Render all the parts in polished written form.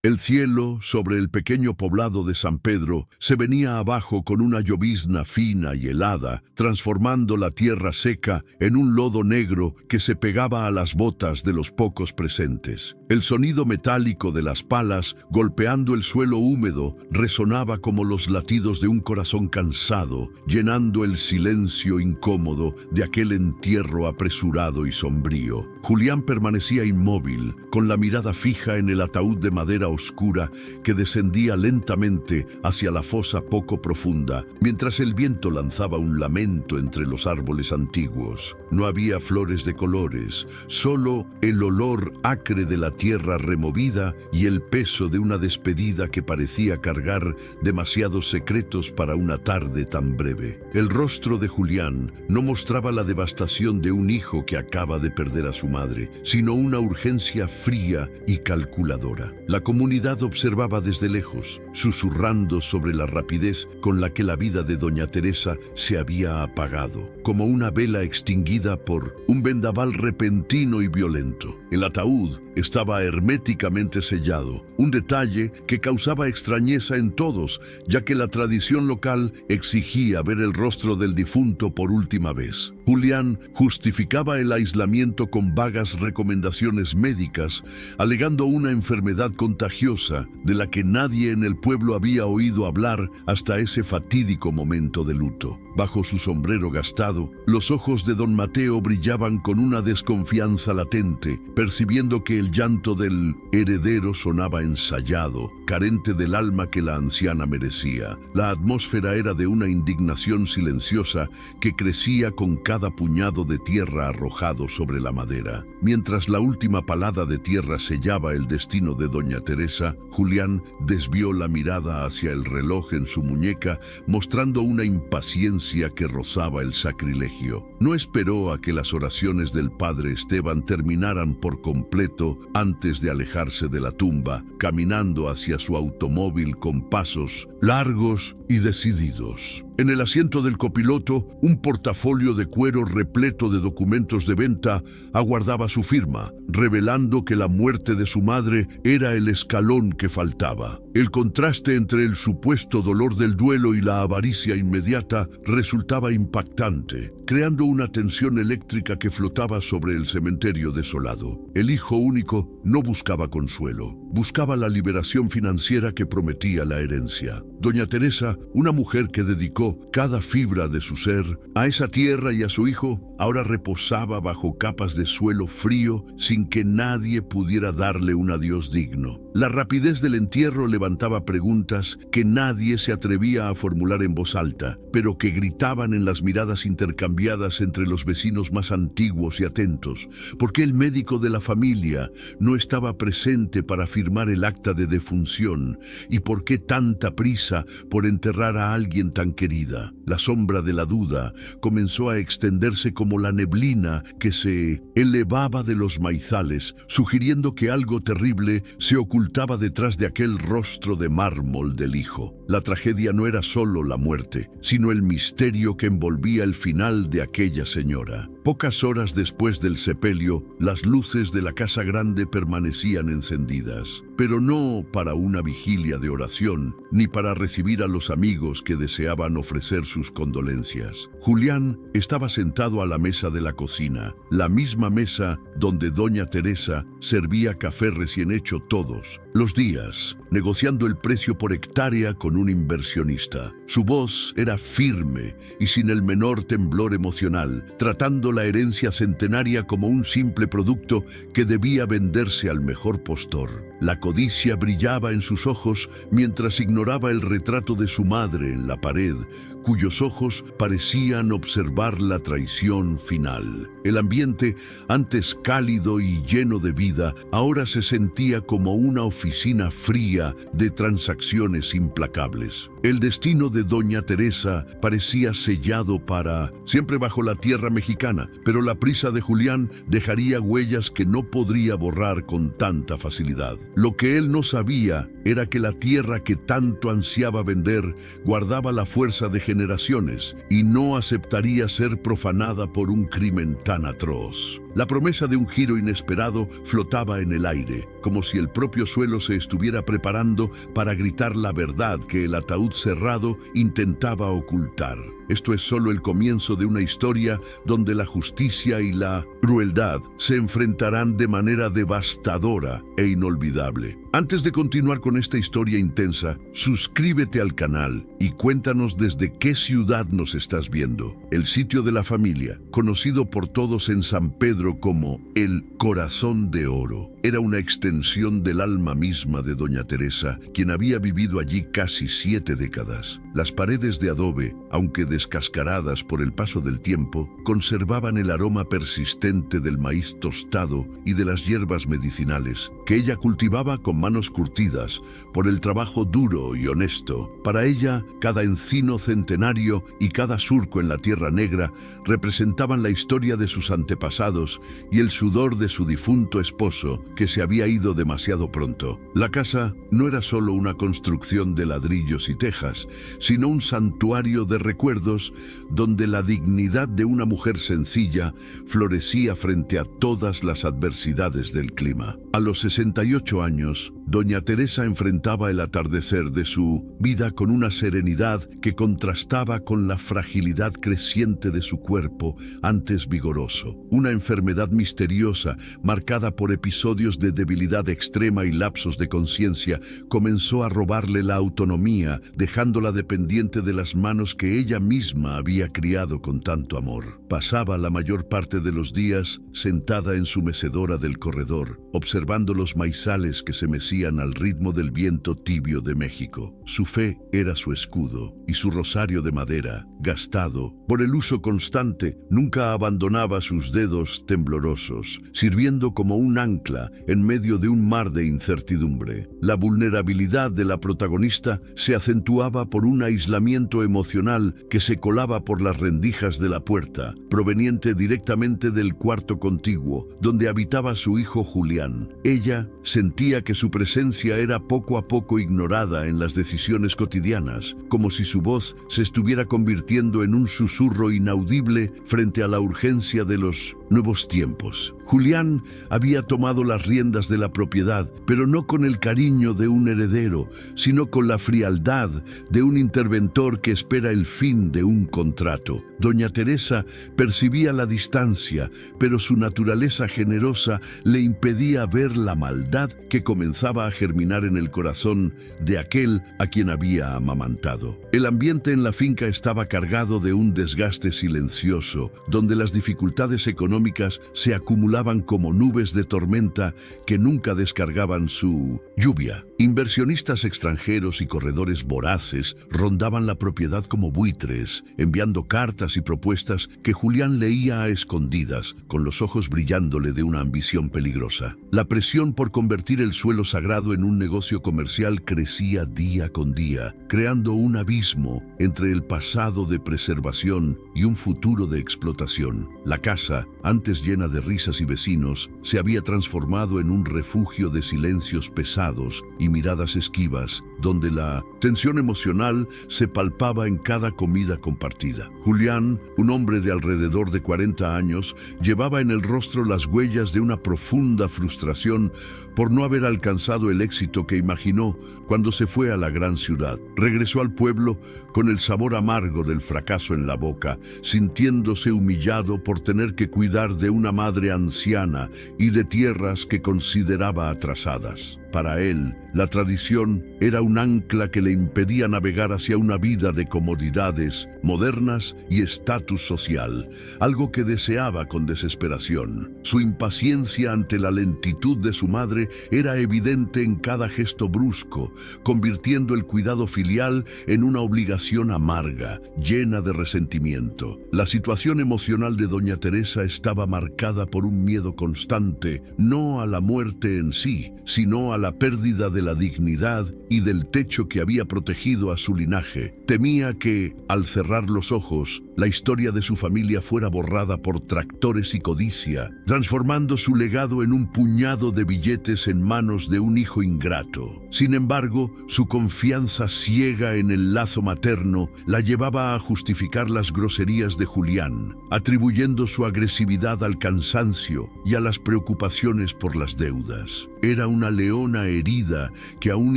El cielo, sobre el pequeño poblado de San Pedro, se venía abajo con una llovizna fina y helada, transformando la tierra seca en un lodo negro que se pegaba a las botas de los pocos presentes. El sonido metálico de las palas golpeando el suelo húmedo resonaba como los latidos de un corazón cansado, llenando el silencio incómodo de aquel entierro apresurado y sombrío. Julián permanecía inmóvil, con la mirada fija en el ataúd de madera oscura que descendía lentamente hacia la fosa poco profunda, mientras el viento lanzaba un lamento entre los árboles antiguos. No había flores de colores, solo el olor acre de la tierra removida y el peso de una despedida que parecía cargar demasiados secretos para una tarde tan breve. El rostro de Julián no mostraba la devastación de un hijo que acaba de perder a su madre, sino una urgencia fría y calculadora. La comunidad observaba desde lejos, susurrando sobre la rapidez con la que la vida de doña Teresa se había apagado, como una vela extinguida por un vendaval repentino y violento. El ataúd estaba herméticamente sellado, un detalle que causaba extrañeza en todos, ya que la tradición local exigía ver el rostro del difunto por última vez. Julián justificaba el aislamiento con vagas recomendaciones médicas, alegando una enfermedad contagiosa de la que nadie en el pueblo había oído hablar hasta ese fatídico momento de luto. Bajo su sombrero gastado, los ojos de don Mateo brillaban con una desconfianza latente, percibiendo que el llanto del heredero sonaba ensayado, carente del alma que la anciana merecía. La atmósfera era de una indignación silenciosa que crecía con cada puñado de tierra arrojado sobre la madera. Mientras la última palada de tierra sellaba el destino de doña Teresa, Julián desvió la mirada hacia el reloj en su muñeca, mostrando una impaciencia que rozaba el sacrilegio. No esperó a que las oraciones del padre Esteban terminaran por completo antes de alejarse de la tumba, caminando hacia su automóvil con pasos largos y decididos. En el asiento del copiloto, un portafolio de cuero repleto de documentos de venta aguardaba su firma, revelando que la muerte de su madre era el escalón que faltaba. El contraste entre el supuesto dolor del duelo y la avaricia inmediata resultaba impactante, creando una tensión eléctrica que flotaba sobre el cementerio desolado. El hijo único no buscaba consuelo, buscaba la liberación financiera que prometía la herencia. Doña Teresa, una mujer que dedicó cada fibra de su ser a esa tierra y a su hijo, ahora reposaba bajo capas de suelo frío sin que nadie pudiera darle un adiós digno. La rapidez del entierro levantaba preguntas que nadie se atrevía a formular en voz alta, pero que gritaban en las miradas intercambiadas entre los vecinos más antiguos y atentos. ¿Por qué el médico de la familia no estaba presente para firmar el acta de defunción? ¿Y por qué tanta prisa por enterrar a alguien tan querida? La sombra de la duda comenzó a extenderse como la neblina que se elevaba de los maizales, sugiriendo que algo terrible se ocultaba detrás de aquel rostro de mármol del hijo. La tragedia no era solo la muerte, sino el misterio que envolvía el final de aquella señora. Pocas horas después del sepelio, las luces de la casa grande permanecían encendidas, pero no para una vigilia de oración, ni para recibir a los amigos que deseaban ofrecer sus condolencias. Julián estaba sentado a la mesa de la cocina, la misma mesa donde doña Teresa servía café recién hecho todos los días, negociando el precio por hectárea con un inversionista. Su voz era firme y sin el menor temblor emocional, tratando la herencia centenaria como un simple producto que debía venderse al mejor postor. La codicia brillaba en sus ojos mientras ignoraba el retrato de su madre en la pared, cuyos ojos parecían observar la traición final. El ambiente, antes cálido y lleno de vida, ahora se sentía como una oficina fría de transacciones implacables. El destino de doña Teresa parecía sellado para siempre bajo la tierra mexicana, pero la prisa de Julián dejaría huellas que no podría borrar con tanta facilidad. Lo que él no sabía era que la tierra que tanto ansiaba vender guardaba la fuerza de generaciones y no aceptaría ser profanada por un crimen tan atroz. La promesa de un giro inesperado flotaba en el aire, como si el propio suelo se estuviera preparando para gritar la verdad que el ataúd cerrado intentaba ocultar. Esto es solo el comienzo de una historia donde la justicia y la crueldad se enfrentarán de manera devastadora e inolvidable. Antes de continuar con esta historia intensa, suscríbete al canal y cuéntanos desde qué ciudad nos estás viendo. El sitio de la familia, conocido por todos en San Pedro como el Corazón de Oro, era una extensión del alma misma de Doña Teresa, quien había vivido allí casi 7 décadas. Las paredes de adobe, aunque descascaradas por el paso del tiempo, conservaban el aroma persistente del maíz tostado y de las hierbas medicinales, que ella cultivaba con manos curtidas por el trabajo duro y honesto. Para ella, cada encino centenario y cada surco en la tierra negra representaban la historia de sus antepasados y el sudor de su difunto esposo, que se había ido demasiado pronto. La casa no era solo una construcción de ladrillos y tejas, sino un santuario de recuerdos donde la dignidad de una mujer sencilla florecía frente a todas las adversidades del clima. A los 68 años, Doña Teresa enfrentaba el atardecer de su vida con una serenidad que contrastaba con la fragilidad creciente de su cuerpo antes vigoroso. Una enfermedad misteriosa, marcada por episodios de debilidad extrema y lapsos de conciencia, comenzó a robarle la autonomía, dejándola dependiente de las manos que ella misma había criado con tanto amor. Pasaba la mayor parte de los días sentada en su mecedora del corredor, observando los maizales que se mecían al ritmo del viento tibio de México. Su fe era su escudo, y su rosario de madera, gastado por el uso constante, nunca abandonaba sus dedos temblorosos, sirviendo como un ancla en medio de un mar de incertidumbre. La vulnerabilidad de la protagonista se acentuaba por un aislamiento emocional que se colaba por las rendijas de la puerta, proveniente directamente del cuarto contiguo, donde habitaba su hijo Julián. Ella sentía que su presencia era poco a poco ignorada en las decisiones cotidianas, como si su voz se estuviera convirtiendo en un susurro inaudible frente a la urgencia de los nuevos tiempos. Julián había tomado las riendas de la propiedad, pero no con el cariño de un heredero, sino con la frialdad de un interventor que espera el fin de un contrato. Doña Teresa percibía la distancia, pero su naturaleza generosa le impedía ver la maldad que comenzaba a germinar en el corazón de aquel a quien había amamantado. El ambiente en la finca estaba cargado de un desgaste silencioso, donde las dificultades económicas se acumulaban como nubes de tormenta que nunca descargaban su lluvia. Inversionistas extranjeros y corredores voraces rondaban la propiedad como buitres, enviando cartas y propuestas que Julián leía a escondidas, con los ojos brillándole de una ambición peligrosa. La presión por convertir el suelo sagrado en un negocio comercial crecía día con día, creando un abismo entre el pasado de preservación y un futuro de explotación. La casa, antes llena de risas y vecinos, se había transformado en un refugio de silencios pesados y miradas esquivas, donde la tensión emocional se palpaba en cada comida compartida. Julián, un hombre de alrededor de 40 años, llevaba en el rostro las huellas de una profunda frustración por no haber alcanzado el éxito que imaginó cuando se fue a la gran ciudad. Regresó al pueblo con el sabor amargo del fracaso en la boca, sintiéndose humillado por tener que cuidar de una madre anciana y de tierras que consideraba atrasadas. Para él, la tradición era un ancla que le impedía navegar hacia una vida de comodidades modernas y estatus social, algo que deseaba con desesperación. Su impaciencia ante la lentitud de su madre era evidente en cada gesto brusco, convirtiendo el cuidado filial en una obligación amarga, llena de resentimiento. La situación emocional de Doña Teresa estaba marcada por un miedo constante, no a la muerte en sí, sino a a la pérdida de la dignidad y del techo que había protegido a su linaje. Temía que, al cerrar los ojos, la historia de su familia fuera borrada por tractores y codicia, transformando su legado en un puñado de billetes en manos de un hijo ingrato. Sin embargo, su confianza ciega en el lazo materno la llevaba a justificar las groserías de Julián, atribuyendo su agresividad al cansancio y a las preocupaciones por las deudas. Era una leona herida que aún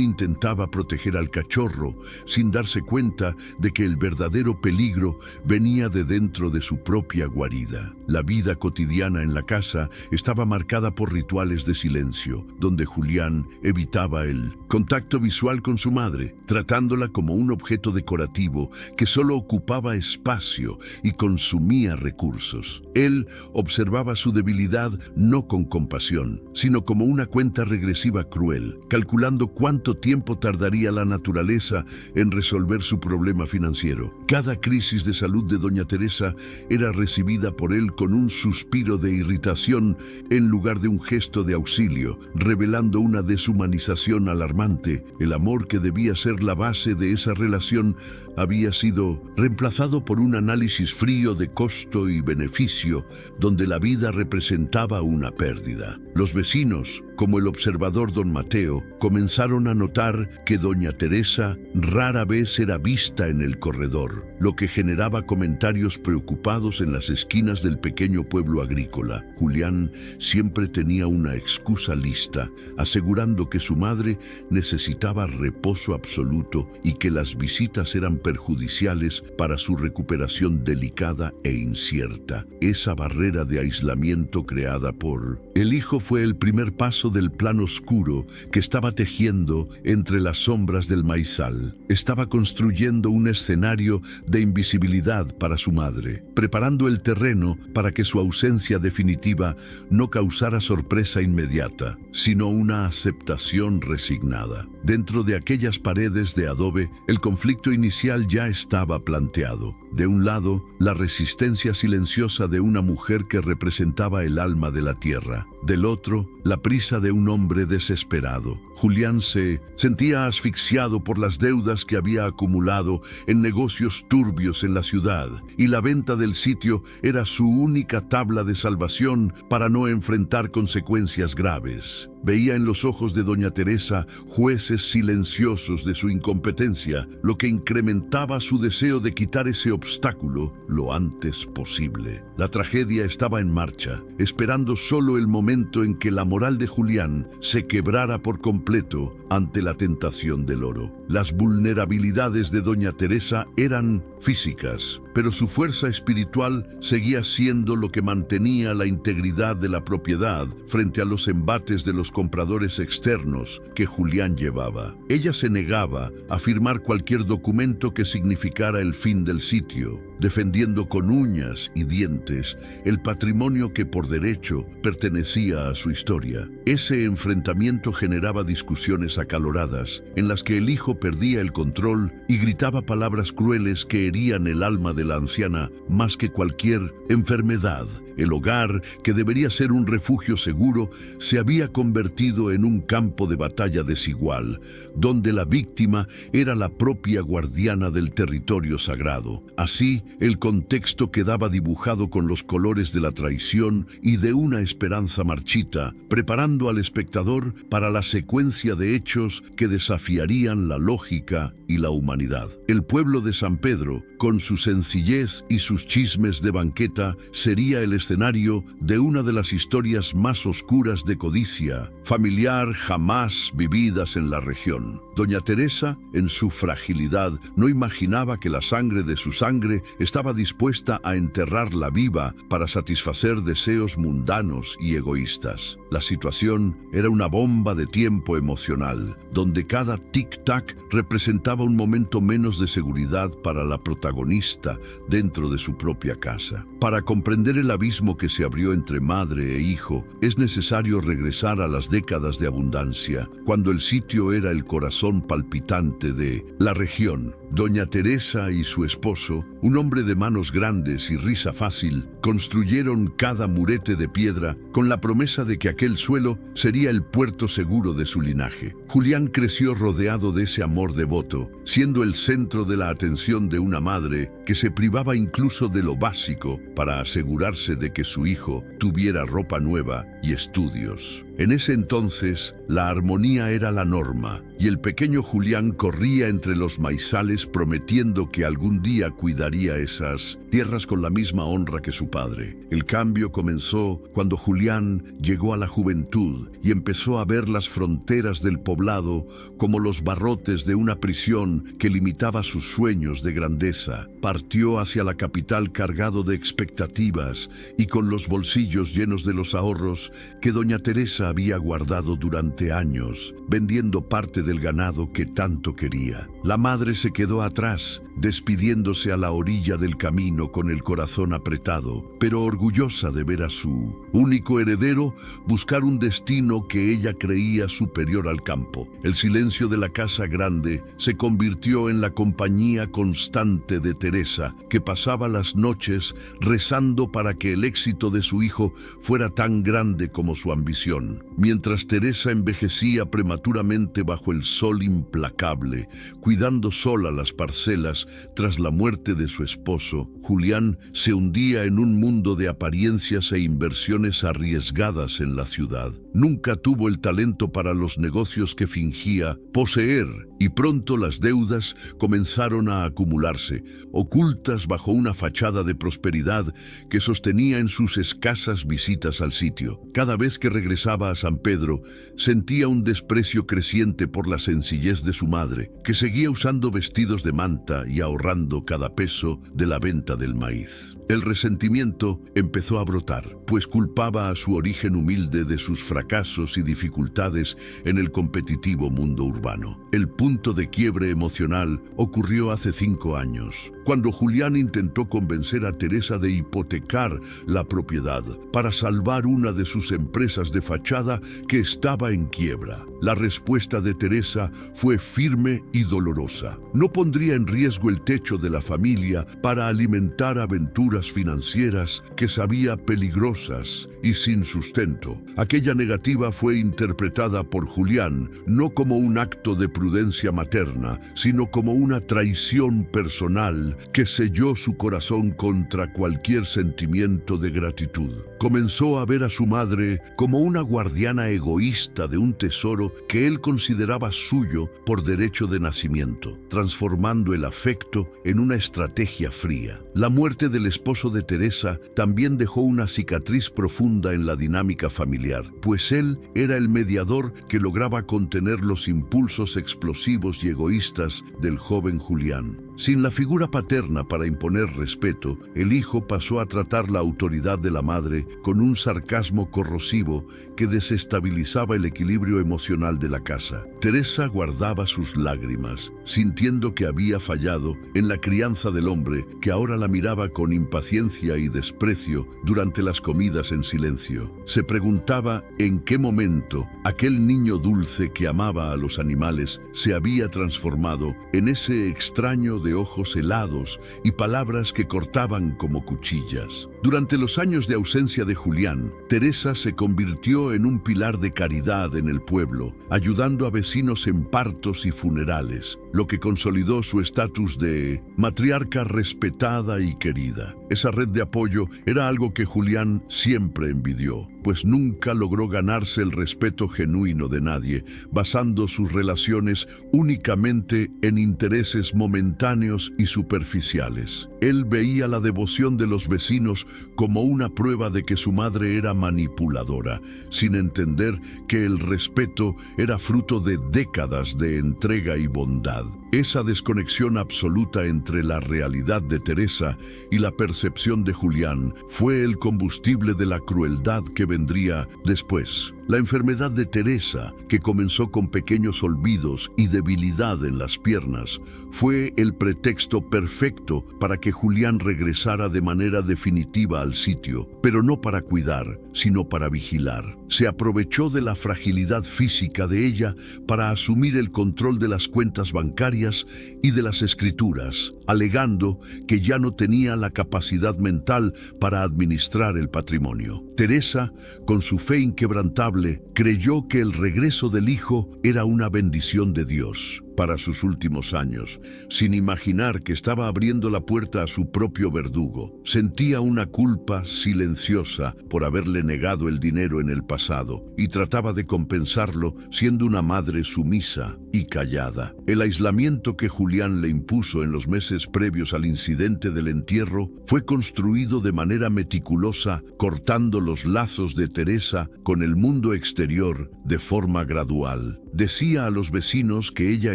intentaba proteger al cachorro, sin darse cuenta de que el verdadero peligro venía de dentro de su propia guarida. La vida cotidiana en la casa estaba marcada por rituales de silencio, donde Julián evitaba el contacto visual con su madre, tratándola como un objeto decorativo que solo ocupaba espacio y consumía recursos. Él observaba su debilidad no con compasión, sino como una cuenta regresiva cruel, calculando cuánto tiempo tardaría la naturaleza en resolver su problema financiero. Cada crisis de salud de doña Teresa era recibida por él con un suspiro de irritación en lugar de un gesto de auxilio, revelando una deshumanización alarmante. El amor que debía ser la base de esa relación había sido reemplazado por un análisis frío de costo y beneficio, donde la vida representaba una pérdida. Los vecinos, como el observador don Mateo, comenzaron a notar que doña Teresa rara vez era vista en el corredor, lo que generaba comentarios preocupados en las esquinas del pequeño pueblo agrícola. Julián siempre tenía una excusa lista, asegurando que su madre necesitaba reposo absoluto y que las visitas eran perjudiciales para su recuperación delicada e incierta. Esa barrera de aislamiento creada por el hijo fue el primer paso del plan oscuro que estaba tejiendo entre las sombras del maizal. Estaba construyendo un escenario de invisibilidad para su madre, preparando el terreno para que su ausencia definitiva no causara sorpresa inmediata, sino una aceptación resignada. Dentro de aquellas paredes de adobe, el conflicto inicial ya estaba planteado. De un lado, la resistencia silenciosa de una mujer que representaba el alma de la tierra. Del otro, la prisa de un hombre desesperado. Julián se sentía asfixiado por las deudas que había acumulado en negocios turbios en la ciudad, y la venta del sitio era su única tabla de salvación para no enfrentar consecuencias graves. Veía en los ojos de doña Teresa jueces silenciosos de su incompetencia, lo que incrementaba su deseo de quitar ese obstáculo lo antes posible. La tragedia estaba en marcha, esperando solo el momento en que la moral de Julián se quebrara por completo ante la tentación del oro. Las vulnerabilidades de doña Teresa eran físicas, pero su fuerza espiritual seguía siendo lo que mantenía la integridad de la propiedad frente a los embates de los compradores externos que Julián llevaba. Ella se negaba a firmar cualquier documento que significara el fin del sitio, defendiendo con uñas y dientes el patrimonio que por derecho pertenecía a su historia. Ese enfrentamiento generaba discusiones acaloradas, en las que el hijo perdía el control y gritaba palabras crueles que herían el alma de la anciana más que cualquier enfermedad. El hogar, que debería ser un refugio seguro, se había convertido en un campo de batalla desigual, donde la víctima era la propia guardiana del territorio sagrado. Así, el contexto quedaba dibujado con los colores de la traición y de una esperanza marchita, preparando al espectador para la secuencia de hechos que desafiarían la lógica y la humanidad. El pueblo de San Pedro, con su sencillez y sus chismes de banqueta, sería el escenario de una de las historias más oscuras de codicia familiar jamás vividas en la región. Doña Teresa, en su fragilidad, no imaginaba que la sangre de su sangre estaba dispuesta a enterrarla viva para satisfacer deseos mundanos y egoístas. La situación era una bomba de tiempo emocional, donde cada tic-tac representaba un momento menos de seguridad para la protagonista dentro de su propia casa. Para comprender el abismo que se abrió entre madre e hijo, es necesario regresar a las décadas de abundancia, cuando el sitio era el corazón palpitante de la región. Doña Teresa y su esposo, un hombre de manos grandes y risa fácil, construyeron cada murete de piedra con la promesa de que aquel suelo sería el puerto seguro de su linaje. Julián creció rodeado de ese amor devoto, siendo el centro de la atención de una madre que se privaba incluso de lo básico para asegurarse de que su hijo tuviera ropa nueva y estudios. En ese entonces, la armonía era la norma, y el pequeño Julián corría entre los maizales prometiendo que algún día cuidaría esas tierras con la misma honra que su padre. El cambio comenzó cuando Julián llegó a la juventud y empezó a ver las fronteras del poblado como los barrotes de una prisión que limitaba sus sueños de grandeza. Partió hacia la capital cargado de expectativas y con los bolsillos llenos de los ahorros que doña Teresa había guardado durante años, vendiendo parte del ganado que tanto quería. La madre se quedó atrás, despidiéndose a la orilla del camino con el corazón apretado, pero orgullosa de ver a su único heredero buscar un destino que ella creía superior al campo. El silencio de la casa grande se convirtió en la compañía constante de Teresa, que pasaba las noches rezando para que el éxito de su hijo fuera tan grande como su ambición. Mientras Teresa envejecía prematuramente bajo el sol implacable, cuidando sola las parcelas tras la muerte de su esposo, Julián se hundía en un mundo de apariencias e inversiones arriesgadas en la ciudad. Nunca tuvo el talento para los negocios que fingía poseer, y pronto las deudas comenzaron a acumularse, ocultas bajo una fachada de prosperidad que sostenía en sus escasas visitas al sitio. Cada vez que regresaba a San Pedro, sentía un desprecio creciente por la sencillez de su madre, que seguía usando vestidos de manta y ahorrando cada peso de la venta del maíz. El resentimiento empezó a brotar, pues culpaba a su origen humilde de sus fracasos y dificultades en el competitivo mundo urbano. El punto de quiebre emocional ocurrió hace 5 años, cuando Julián intentó convencer a Teresa de hipotecar la propiedad para salvar una de sus empresas de fachada que estaba en quiebra. La respuesta de Teresa fue firme y dolorosa. No pondría en riesgo el techo de la familia para alimentar aventuras financieras que sabía peligrosas y sin sustento. Aquella negativa fue interpretada por Julián no como un acto de prudencia materna, sino como una traición personal que selló su corazón contra cualquier sentimiento de gratitud. Comenzó a ver a su madre como una guardiana egoísta de un tesoro que él consideraba suyo por derecho de nacimiento, transformando el afecto en una estrategia fría. La muerte del esposo de Teresa también dejó una cicatriz profunda en la dinámica familiar, pues él era el mediador que lograba contener los impulsos explosivos y egoístas del joven Julián. Sin la figura paterna para imponer respeto, el hijo pasó a tratar la autoridad de la madre con un sarcasmo corrosivo que desestabilizaba el equilibrio emocional de la casa. Teresa guardaba sus lágrimas, sintiendo que había fallado en la crianza del hombre, que ahora la miraba con impaciencia y desprecio durante las comidas en silencio. Se preguntaba en qué momento aquel niño dulce que amaba a los animales se había transformado en ese extraño de ojos helados y palabras que cortaban como cuchillas. Durante los años de ausencia de Julián, Teresa se convirtió en un pilar de caridad en el pueblo, ayudando a vecinos en partos y funerales, lo que consolidó su estatus de matriarca respetada y querida. Esa red de apoyo era algo que Julián siempre envidió, pues nunca logró ganarse el respeto genuino de nadie, basando sus relaciones únicamente en intereses momentáneos y superficiales. Él veía la devoción de los vecinos como una prueba de que su madre era manipuladora, sin entender que el respeto era fruto de décadas de entrega y bondad. Esa desconexión absoluta entre la realidad de Teresa y la percepción de Julián fue el combustible de la crueldad que vendría después. La enfermedad de Teresa, que comenzó con pequeños olvidos y debilidad en las piernas, fue el pretexto perfecto para que Julián regresara de manera definitiva al sitio, pero no para cuidar, sino para vigilar. Se aprovechó de la fragilidad física de ella para asumir el control de las cuentas bancarias y de las escrituras, alegando que ya no tenía la capacidad mental para administrar el patrimonio. Teresa, con su fe inquebrantable, creyó que el regreso del hijo era una bendición de Dios para sus últimos años, sin imaginar que estaba abriendo la puerta a su propio verdugo. Sentía una culpa silenciosa por haberle negado el dinero en el pasado y trataba de compensarlo siendo una madre sumisa y callada. El aislamiento que Julián le impuso en los meses previos al incidente del entierro fue construido de manera meticulosa, cortando los lazos de Teresa con el mundo exterior de forma gradual. Decía a los vecinos que ella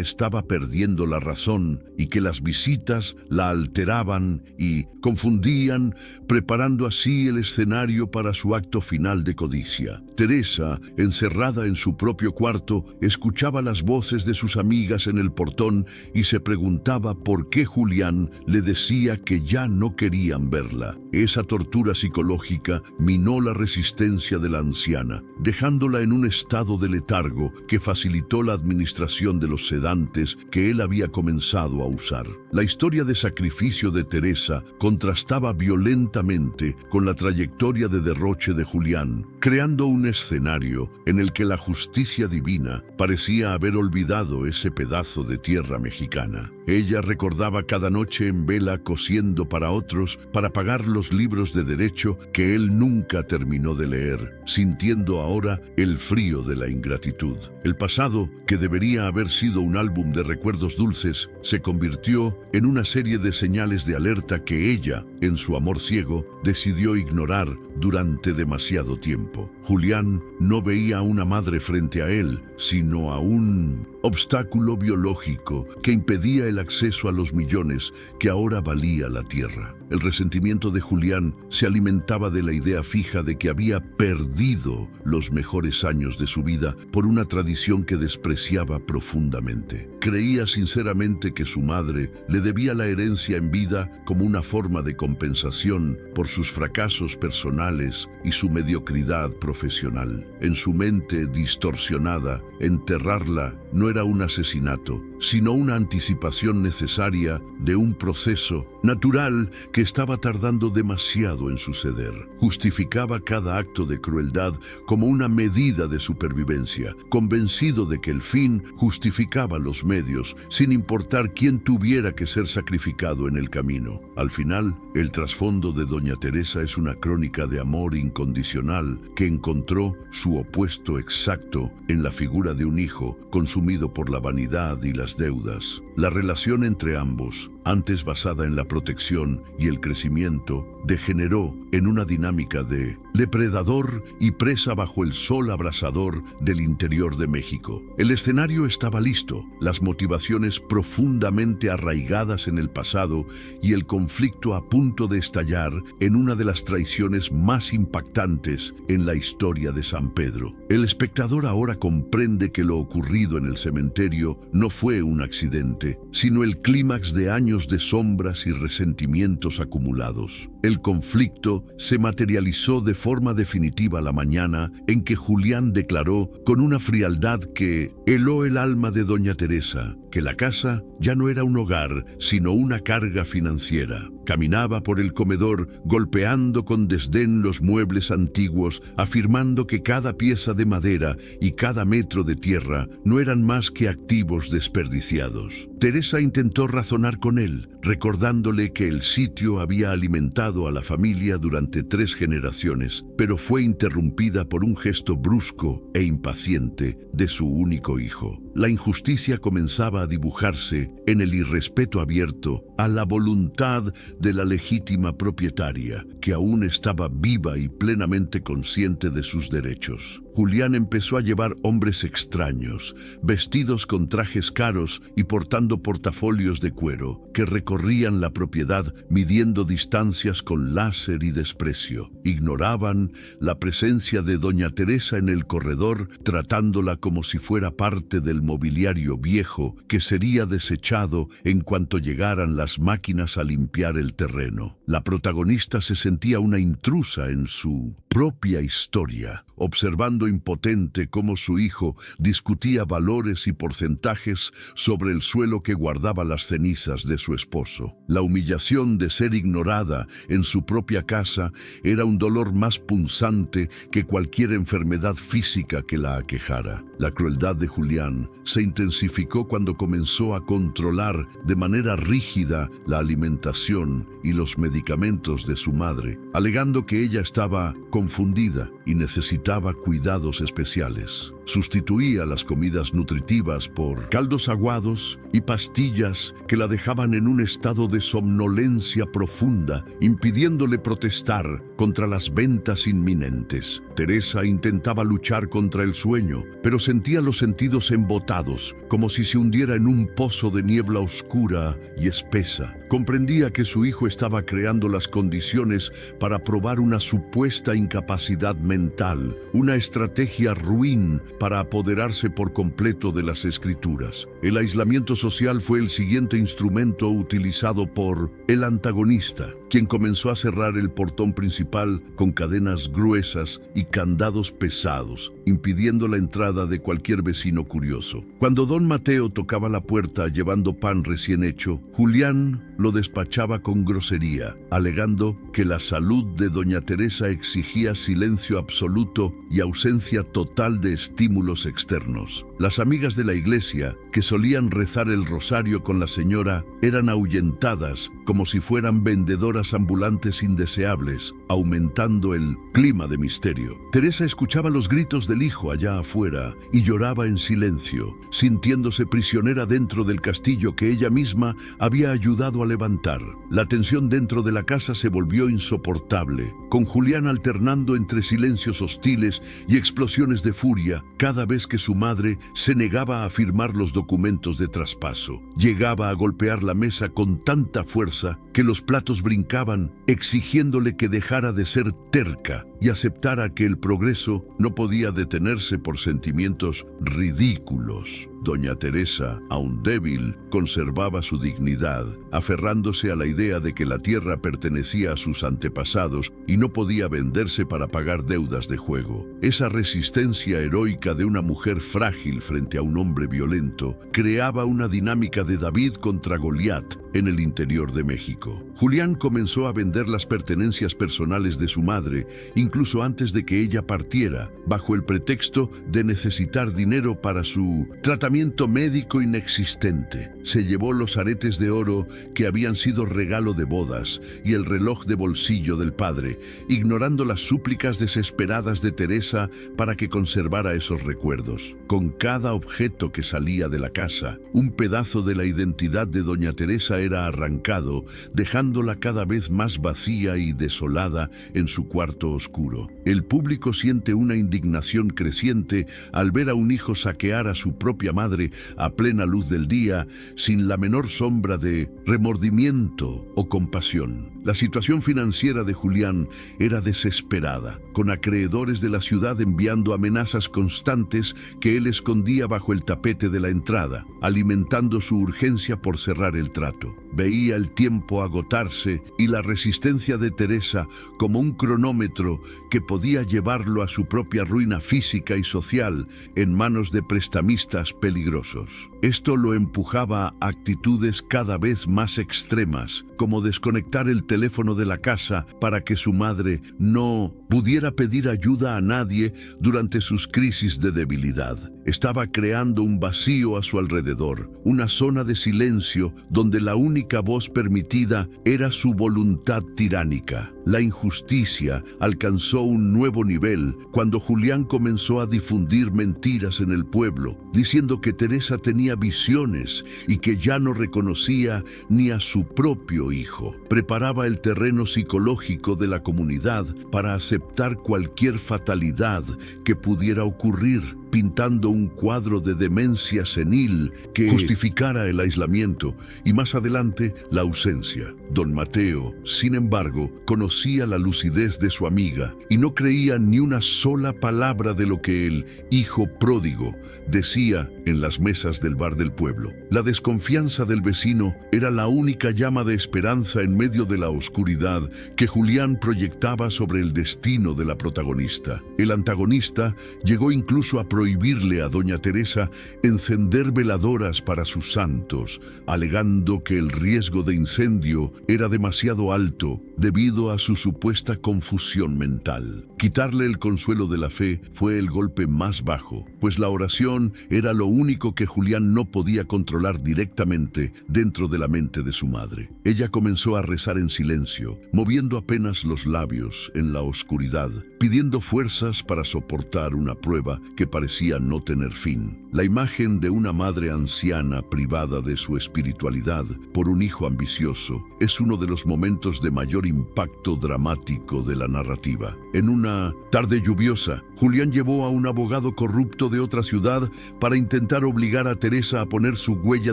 estaba perdiendo la razón y que las visitas la alteraban y confundían, preparando así el escenario para su acto final de codicia. Teresa, encerrada en su propio cuarto, escuchaba las voces de sus amigas en el portón y se preguntaba por qué Julián le decía que ya no querían verla. Esa tortura psicológica minó la resistencia de la anciana, dejándola en un estado de letargo que facilitó la administración de los sedantes que él había comenzado a usar. La historia de sacrificio de Teresa contrastaba violentamente con la trayectoria de derroche de Julián, creando un escenario en el que la justicia divina parecía haber olvidado ese pedazo de tierra mexicana. Ella recordaba cada noche en vela cosiendo para otros para pagar los libros de derecho que él nunca terminó de leer, sintiendo ahora el frío de la ingratitud. El pasado, que debería haber sido un álbum de recuerdos dulces, se convirtió en una serie de señales de alerta que ella, en su amor ciego, decidió ignorar durante demasiado tiempo. Julián no veía a una madre frente a él, sino a un obstáculo biológico que impedía el acceso a los millones que ahora valía la tierra. El resentimiento de Julián se alimentaba de la idea fija de que había perdido los mejores años de su vida por una tradición que despreciaba profundamente. Creía sinceramente que su madre le debía la herencia en vida como una forma de compensación por sus fracasos personales y su mediocridad profesional. En su mente distorsionada, enterrarla no era un asesinato, sino una anticipación necesaria de un proceso natural que estaba tardando demasiado en suceder. Justificaba cada acto de crueldad como una medida de supervivencia, convencido de que el fin justificaba los medios, sin importar quién tuviera que ser sacrificado en el camino. Al final, el trasfondo de Doña Teresa es una crónica de amor incondicional que encontró su opuesto exacto en la figura de un hijo consumido por la vanidad y las deudas. La relación entre ambos, antes basada en la protección y el crecimiento, degeneró en una dinámica de depredador y presa bajo el sol abrasador del interior de México. El escenario estaba listo, las motivaciones profundamente arraigadas en el pasado y el conflicto a punto de estallar en una de las traiciones más impactantes en la historia de San Pedro. El espectador ahora comprende que lo ocurrido en el cementerio no fue un accidente, sino el clímax de años de sombras y resentimientos acumulados. El conflicto se materializó de forma definitiva la mañana en que Julián declaró con una frialdad que heló el alma de Doña Teresa que la casa ya no era un hogar, sino una carga financiera. Caminaba por el comedor, golpeando con desdén los muebles antiguos, afirmando que cada pieza de madera y cada metro de tierra no eran más que activos desperdiciados. Teresa intentó razonar con él, recordándole que el sitio había alimentado a la familia durante 3 generaciones, pero fue interrumpida por un gesto brusco e impaciente de su único hijo. La injusticia comenzaba a dibujarse en el irrespeto abierto a la voluntad de la legítima propietaria, que aún estaba viva y plenamente consciente de sus derechos. Julián empezó a llevar hombres extraños, vestidos con trajes caros y portando portafolios de cuero, que recorrían la propiedad midiendo distancias con láser y desprecio. Ignoraban la presencia de doña Teresa en el corredor, tratándola como si fuera parte del mobiliario viejo que sería desechado en cuanto llegaran las máquinas a limpiar el terreno. La protagonista se sentía una intrusa en su propia historia, observando impotente cómo su hijo discutía valores y porcentajes sobre el suelo que guardaba las cenizas de su esposo. La humillación de ser ignorada en su propia casa era un dolor más punzante que cualquier enfermedad física que la aquejara. La crueldad de Julián se intensificó cuando comenzó a controlar de manera rígida la alimentación y los medicamentos de su madre, alegando que ella estaba confundida y necesitaba cuidados especiales. Sustituía las comidas nutritivas por caldos aguados y pastillas que la dejaban en un estado de somnolencia profunda, impidiéndole protestar contra las ventas inminentes. Teresa intentaba luchar contra el sueño, pero sentía los sentidos embotados, como si se hundiera en un pozo de niebla oscura y espesa. Comprendía que su hijo estaba creando las condiciones para probar una supuesta incapacidad mental, una estrategia ruin para apoderarse por completo de las escrituras. El aislamiento social fue el siguiente instrumento utilizado por el antagonista, quien comenzó a cerrar el portón principal con cadenas gruesas y candados pesados, impidiendo la entrada de cualquier vecino curioso. Cuando don Mateo tocaba la puerta llevando pan recién hecho, Julián lo despachaba con grosería, alegando que la salud de doña Teresa exigía silencio absoluto y ausencia total de estímulos externos. Las amigas de la iglesia, que solían rezar el rosario con la señora, eran ahuyentadas como si fueran vendedoras ambulantes indeseables, aumentando el clima de misterio. Teresa escuchaba los gritos del hijo allá afuera y lloraba en silencio, sintiéndose prisionera dentro del castillo que ella misma había ayudado a levantar. La tensión dentro de la casa se volvió insoportable, con Julián alternando entre silencios hostiles y explosiones de furia cada vez que su madre se negaba a firmar los documentos de traspaso. Llegaba a golpear la mesa con tanta fuerza que los platos brincaban, exigiéndole que dejara de ser terca y aceptara que el progreso no podía detenerse por sentimientos ridículos. Doña Teresa, aún débil, conservaba su dignidad, aferrándose a la idea de que la tierra pertenecía a sus antepasados y no podía venderse para pagar deudas de juego. Esa resistencia heroica de una mujer frágil frente a un hombre violento creaba una dinámica de David contra Goliat en el interior de México. Julián comenzó a vender las pertenencias personales de su madre, incluso antes de que ella partiera, bajo el pretexto de necesitar dinero para su tratamiento médico inexistente. Se llevó los aretes de oro que habían sido regalo de bodas y el reloj de bolsillo del padre, ignorando las súplicas desesperadas de Teresa para que conservara esos recuerdos. Con cada objeto que salía de la casa, un pedazo de la identidad de doña Teresa era arrancado, dejándola cada vez más vacía y desolada en su cuarto oscuro. El público siente una indignación creciente al ver a un hijo saquear a su propia madre a plena luz del día, sin la menor sombra de remordimiento o compasión. La situación financiera de Julián era desesperada, con acreedores de la ciudad enviando amenazas constantes que él escondía bajo el tapete de la entrada, alimentando su urgencia por cerrar el trato. Veía el tiempo agotarse y la resistencia de Teresa como un cronómetro que podía llevarlo a su propia ruina física y social en manos de prestamistas peligrosos. Esto lo empujaba a actitudes cada vez más extremas, como desconectar el teléfono de la casa para que su madre no pudiera pedir ayuda a nadie durante sus crisis de debilidad. estaba creando un vacío a su alrededor, una zona de silencio donde la única voz permitida era su voluntad tiránica. La injusticia alcanzó un nuevo nivel cuando Julián comenzó a difundir mentiras en el pueblo, diciendo que Teresa tenía visiones y que ya no reconocía ni a su propio hijo. Preparaba el terreno psicológico de la comunidad para aceptar cualquier fatalidad que pudiera ocurrir, pintando un cuadro de demencia senil que justificara el aislamiento y más adelante la ausencia. Don Mateo, sin embargo, conocía la lucidez de su amiga y no creía ni una sola palabra de lo que el hijo pródigo decía en las mesas del bar del pueblo. La desconfianza del vecino era la única llama de esperanza en medio de la oscuridad que Julián proyectaba sobre el destino de la protagonista. El antagonista llegó incluso a prohibirle a doña Teresa encender veladoras para sus santos, alegando que el riesgo de incendio era demasiado alto debido a su supuesta confusión mental. Quitarle el consuelo de la fe fue el golpe más bajo, pues la oración era lo único que Julián no podía controlar directamente dentro de la mente de su madre. Ella comenzó a rezar en silencio, moviendo apenas los labios en la oscuridad, pidiendo fuerzas para soportar una prueba que parecía no tener fin. La imagen de una madre anciana privada de su espiritualidad por un hijo ambicioso es uno de los momentos de mayor impacto dramático de la narrativa. En una tarde lluviosa, Julián llevó a un abogado corrupto de otra ciudad para intentar obligar a Teresa a poner su huella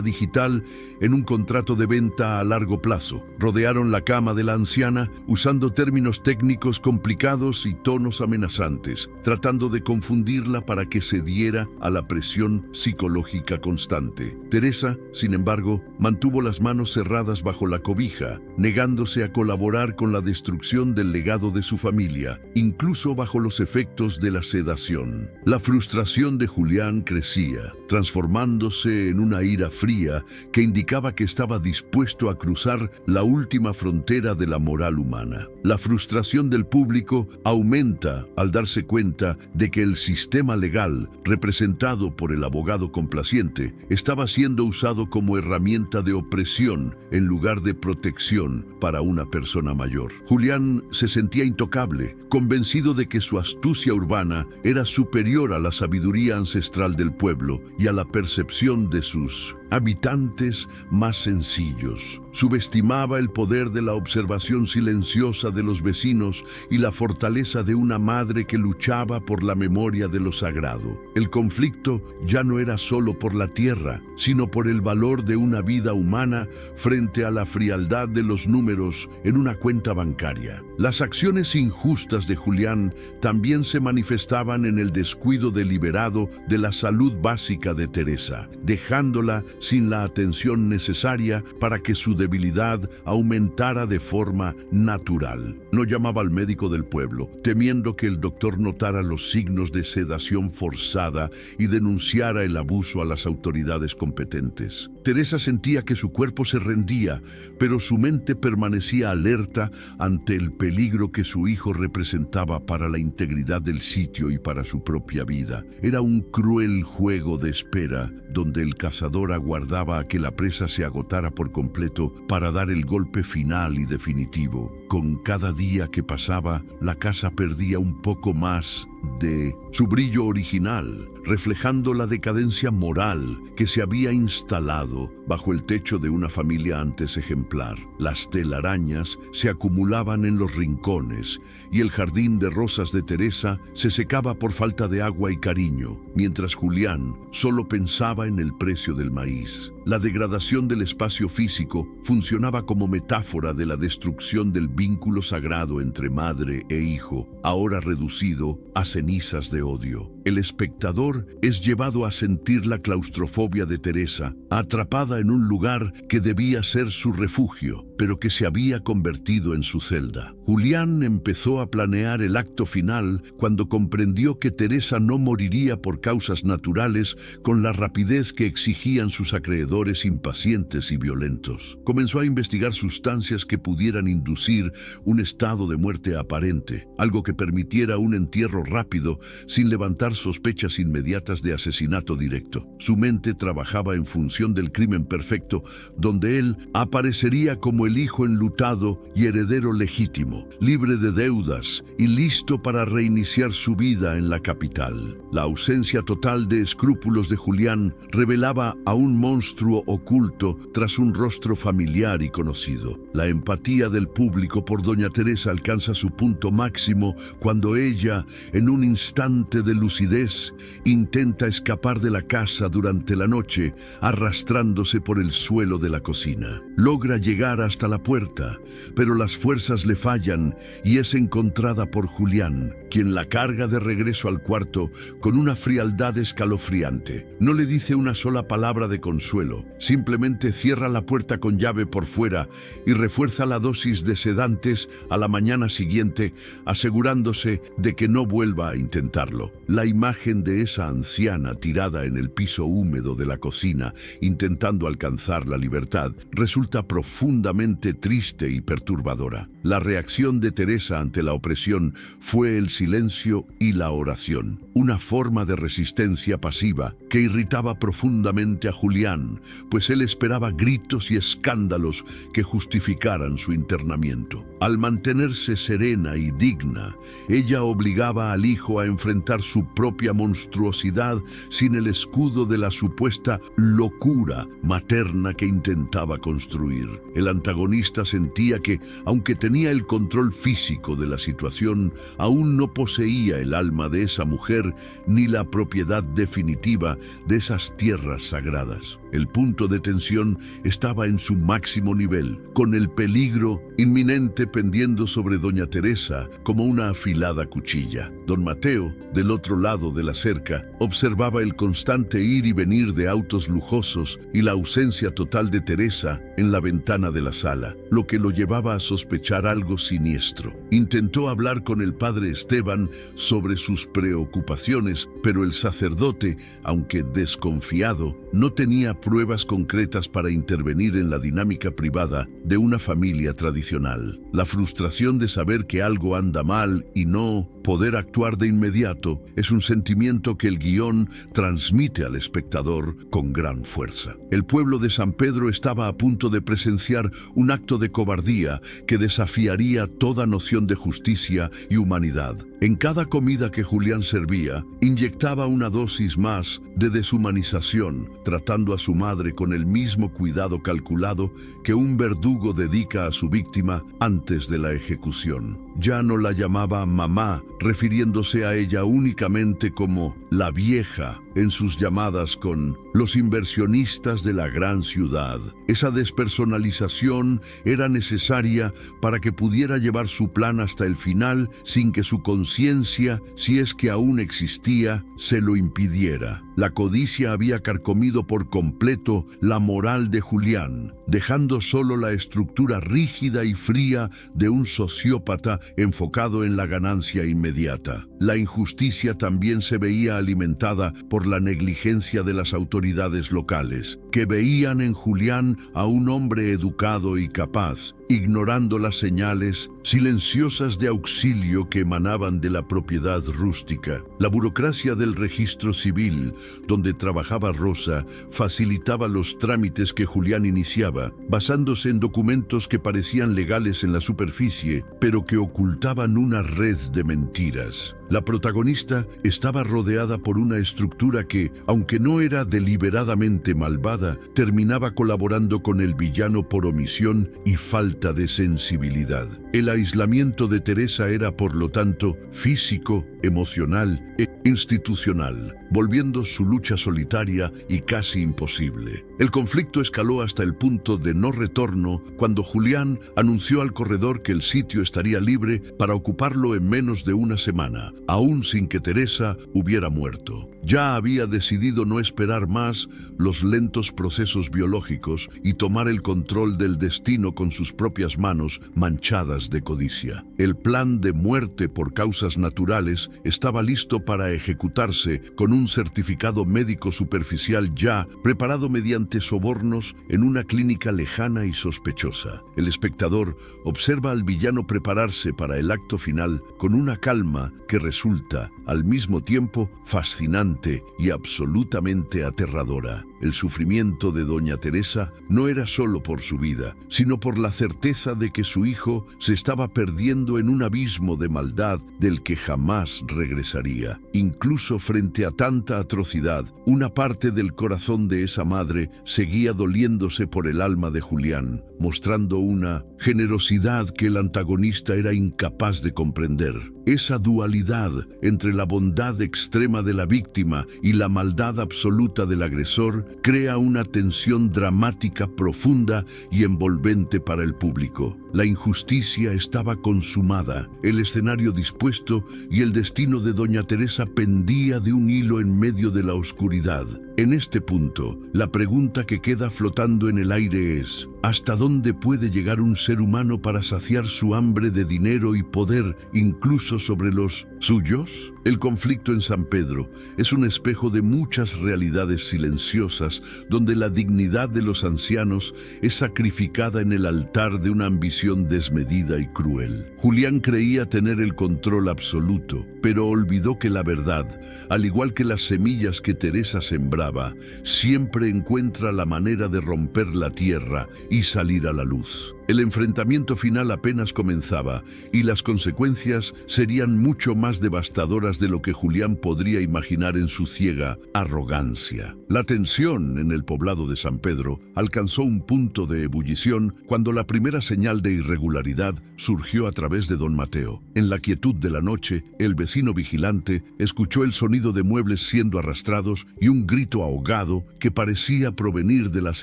digital en un contrato de venta a largo plazo. Rodearon la cama de la anciana usando términos técnicos complicados y tonos amenazantes, tratando de confundirla para que cediera a la presión psicológica constante. Teresa, sin embargo, mantuvo las manos cerradas bajo la cobija, negándose a colaborar con la destrucción del legado de su familia, incluso bajo los efectos de la sedación. La frustración de Julián crecía, transformándose en una ira fría que indicaba que estaba dispuesto a cruzar la última frontera de la moral humana. La frustración del público aumenta al darse cuenta de que el sistema legal, representado por el abogado complaciente, estaba siendo usado como herramienta de opresión en lugar de protección para una persona mayor. Julián se sentía intocable, convencido de que su astucia urbana era superior a la sabiduría ancestral del pueblo y a la percepción de sus habitantes más sencillos. Subestimaba el poder de la observación silenciosa de los vecinos y la fortaleza de una madre que luchaba por la memoria de lo sagrado. El conflicto ya no era solo por la tierra, sino por el valor de una vida humana frente a la frialdad de los números en una cuenta bancaria. Las acciones injustas de Julián también se manifestaban en el descuido deliberado de la salud básica de Teresa, dejándola sin la atención necesaria para que su debilidad aumentara de forma natural. No llamaba al médico del pueblo, temiendo que el doctor notara los signos de sedación forzada y denunciara el abuso a las autoridades competentes. Teresa sentía que su cuerpo se rendía, pero su mente permanecía alerta ante el peligro que su hijo representaba para la integridad del sitio y para su propia vida. Era un cruel juego de espera, donde el cazador aguardaba a que la presa se agotara por completo para dar el golpe final y definitivo. Con cada día que pasaba, la casa perdía un poco más de su brillo original, reflejando la decadencia moral que se había instalado bajo el techo de una familia antes ejemplar. Las telarañas se acumulaban en los rincones y el jardín de rosas de Teresa se secaba por falta de agua y cariño, mientras Julián solo pensaba en el precio del maíz. La degradación del espacio físico funcionaba como metáfora de la destrucción del vínculo sagrado entre madre e hijo, ahora reducido a cenizas de odio. El espectador es llevado a sentir la claustrofobia de Teresa, atrapada en un lugar que debía ser su refugio, pero que se había convertido en su celda. Julián empezó a planear el acto final cuando comprendió que Teresa no moriría por causas naturales con la rapidez que exigían sus acreedores impacientes y violentos. Comenzó a investigar sustancias que pudieran inducir un estado de muerte aparente, algo que permitiera un entierro rápido sin levantar sospechas inmediatas de asesinato directo. Su mente trabajaba en función del crimen perfecto, donde él aparecería como el hijo enlutado y heredero legítimo, libre de deudas y listo para reiniciar su vida en la capital. La ausencia total de escrúpulos de Julián revelaba a un monstruo oculto tras un rostro familiar y conocido. La empatía del público por doña Teresa alcanza su punto máximo cuando ella, en un instante de lucidez, intenta escapar de la casa durante la noche, arrastrándose por el suelo de la cocina. Logra llegar hasta la puerta, pero las fuerzas le fallan y es encontrada por Julián, quien la carga de regreso al cuarto con una frialdad escalofriante. No le dice una sola palabra de consuelo, simplemente cierra la puerta con llave por fuera y refuerza la dosis de sedantes a la mañana siguiente, asegurándose de que no vuelva a intentarlo. La imagen de esa anciana tirada en el piso húmedo de la cocina, intentando alcanzar la libertad, resulta profundamente triste y perturbadora. La reacción de Teresa ante la opresión fue el silencio y la oración, una forma de resistencia pasiva que irritaba profundamente a Julián, pues él esperaba gritos y escándalos que justificaran su internamiento. Al mantenerse serena y digna, ella obligaba al hijo a enfrentar su propia monstruosidad sin el escudo de la supuesta locura materna que intentaba construir. El antagonista sentía que, aunque tenía el control físico de la situación, aún no poseía el alma de esa mujer ni la propiedad definitiva de esas tierras sagradas. El punto de tensión estaba en su máximo nivel, con el peligro inminente pendiendo sobre doña Teresa como una afilada cuchilla. Don Mateo, del otro lado de la cerca, observaba el constante ir y venir de autos lujosos y la ausencia total de Teresa en la ventana de la sala, lo que lo llevaba a sospechar algo siniestro. Intentó hablar con el padre Esteban sobre sus preocupaciones, pero el sacerdote, aunque desconfiado, no tenía pruebas concretas para intervenir en la dinámica privada de una familia tradicional. La frustración de saber que algo anda mal y no poder actuar de inmediato es un sentimiento que el guión transmite al espectador con gran fuerza. El pueblo de San Pedro estaba a punto de presenciar un acto de cobardía que desafiaría toda noción de justicia y humanidad. En cada comida que Julián servía, inyectaba una dosis más de deshumanización, tratando a su madre con el mismo cuidado calculado que un verdugo dedica a su víctima antes de la ejecución. Ya no la llamaba mamá, refiriéndose a ella únicamente como la vieja en sus llamadas con los inversionistas de la gran ciudad. Esa despersonalización era necesaria para que pudiera llevar su plan hasta el final sin que su conciencia, si es que aún existía, se lo impidiera. La codicia había carcomido por completo la moral de Julián, dejando solo la estructura rígida y fría de un sociópata enfocado en la ganancia inmediata. La injusticia también se veía alimentada por la negligencia de las autoridades locales, que veían en Julián a un hombre educado y capaz, ignorando las señales silenciosas de auxilio que emanaban de la propiedad rústica. La burocracia del registro civil, donde trabajaba Rosa, facilitaba los trámites que Julián iniciaba, basándose en documentos que parecían legales en la superficie, pero que ocultaban una red de mentiras. La protagonista estaba rodeada por una estructura que, aunque no era deliberadamente malvada, terminaba colaborando con el villano por omisión y falta de sensibilidad. El aislamiento de Teresa era, por lo tanto, físico, emocional e institucional, volviendo su lucha solitaria y casi imposible. El conflicto escaló hasta el punto de no retorno cuando Julián anunció al corredor que el sitio estaría libre para ocuparlo en menos de una semana, aún sin que Teresa hubiera muerto. Ya había decidido no esperar más los lentos procesos biológicos y tomar el control del destino con sus propias manos manchadas de codicia. El plan de muerte por causas naturales estaba listo para ejecutarse con un certificado médico superficial ya preparado mediante sobornos en una clínica lejana y sospechosa. El espectador observa al villano prepararse para el acto final con una calma que resulta, al mismo tiempo, fascinante y absolutamente aterradora. El sufrimiento de doña Teresa no era solo por su vida, sino por la certeza de que su hijo se estaba perdiendo en un abismo de maldad del que jamás regresaría. Incluso frente a tanta atrocidad, una parte del corazón de esa madre seguía doliéndose por el alma de Julián, mostrando una generosidad que el antagonista era incapaz de comprender. Esa dualidad entre la bondad extrema de la víctima y la maldad absoluta del agresor crea una tensión dramática profunda y envolvente para el público. La injusticia estaba consumada, el escenario dispuesto y el destino de doña Teresa pendía de un hilo en medio de la oscuridad. En este punto, la pregunta que queda flotando en el aire es: ¿hasta dónde puede llegar un ser humano para saciar su hambre de dinero y poder, incluso sobre los suyos? El conflicto en San Pedro es un espejo de muchas realidades silenciosas donde la dignidad de los ancianos es sacrificada en el altar de una ambición desmedida y cruel. Julián creía tener el control absoluto, pero olvidó que la verdad, al igual que las semillas que Teresa sembraba, siempre encuentra la manera de romper la tierra y salir a la luz. El enfrentamiento final apenas comenzaba y las consecuencias serían mucho más devastadoras de lo que Julián podría imaginar en su ciega arrogancia. La tensión en el poblado de San Pedro alcanzó un punto de ebullición cuando la primera señal de irregularidad surgió a través de don Mateo. En la quietud de la noche, el vecino vigilante escuchó el sonido de muebles siendo arrastrados y un grito ahogado que parecía provenir de las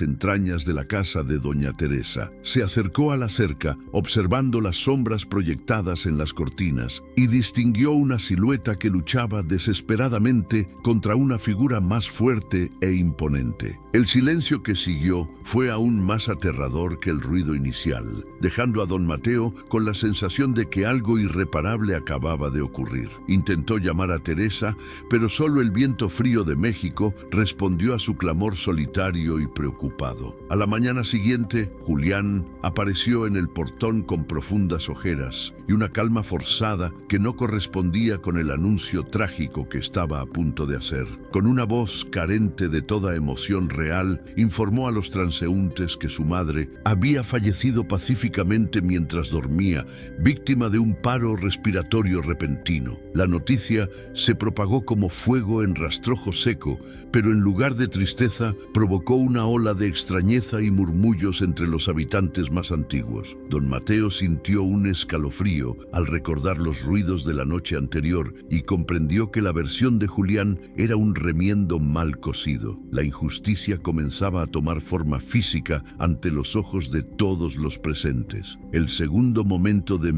entrañas de la casa de doña Teresa. Se acercó a la cerca, observando las sombras proyectadas en las cortinas, y distinguió una silueta que luchaba desesperadamente contra una figura más fuerte e imponente. El silencio que siguió fue aún más aterrador que el ruido inicial, dejando a don Mateo con la sensación de que algo irreparable acababa de ocurrir. Intentó llamar a Teresa, pero solo el viento frío de México respondió a su clamor solitario y preocupado. A la mañana siguiente, Julián apareció en el portón con profundas ojeras y una calma forzada que no correspondía con el anuncio trágico que estaba a punto de hacer. Con una voz carente de toda emoción real, informó a los transeúntes que su madre había fallecido pacíficamente mientras dormía, víctima de un paro respiratorio repentino. La noticia se propagó como fuego en rastrojo seco, pero en lugar de tristeza, provocó una ola de extrañeza y murmullos entre los habitantes más antiguos. Don Mateo sintió un escalofrío al recordar los ruidos de la noche anterior y comprendió que la versión de Julián era un remiendo mal cosido. La injusticia comenzaba a tomar forma física ante los ojos de todos los presentes. El segundo momento de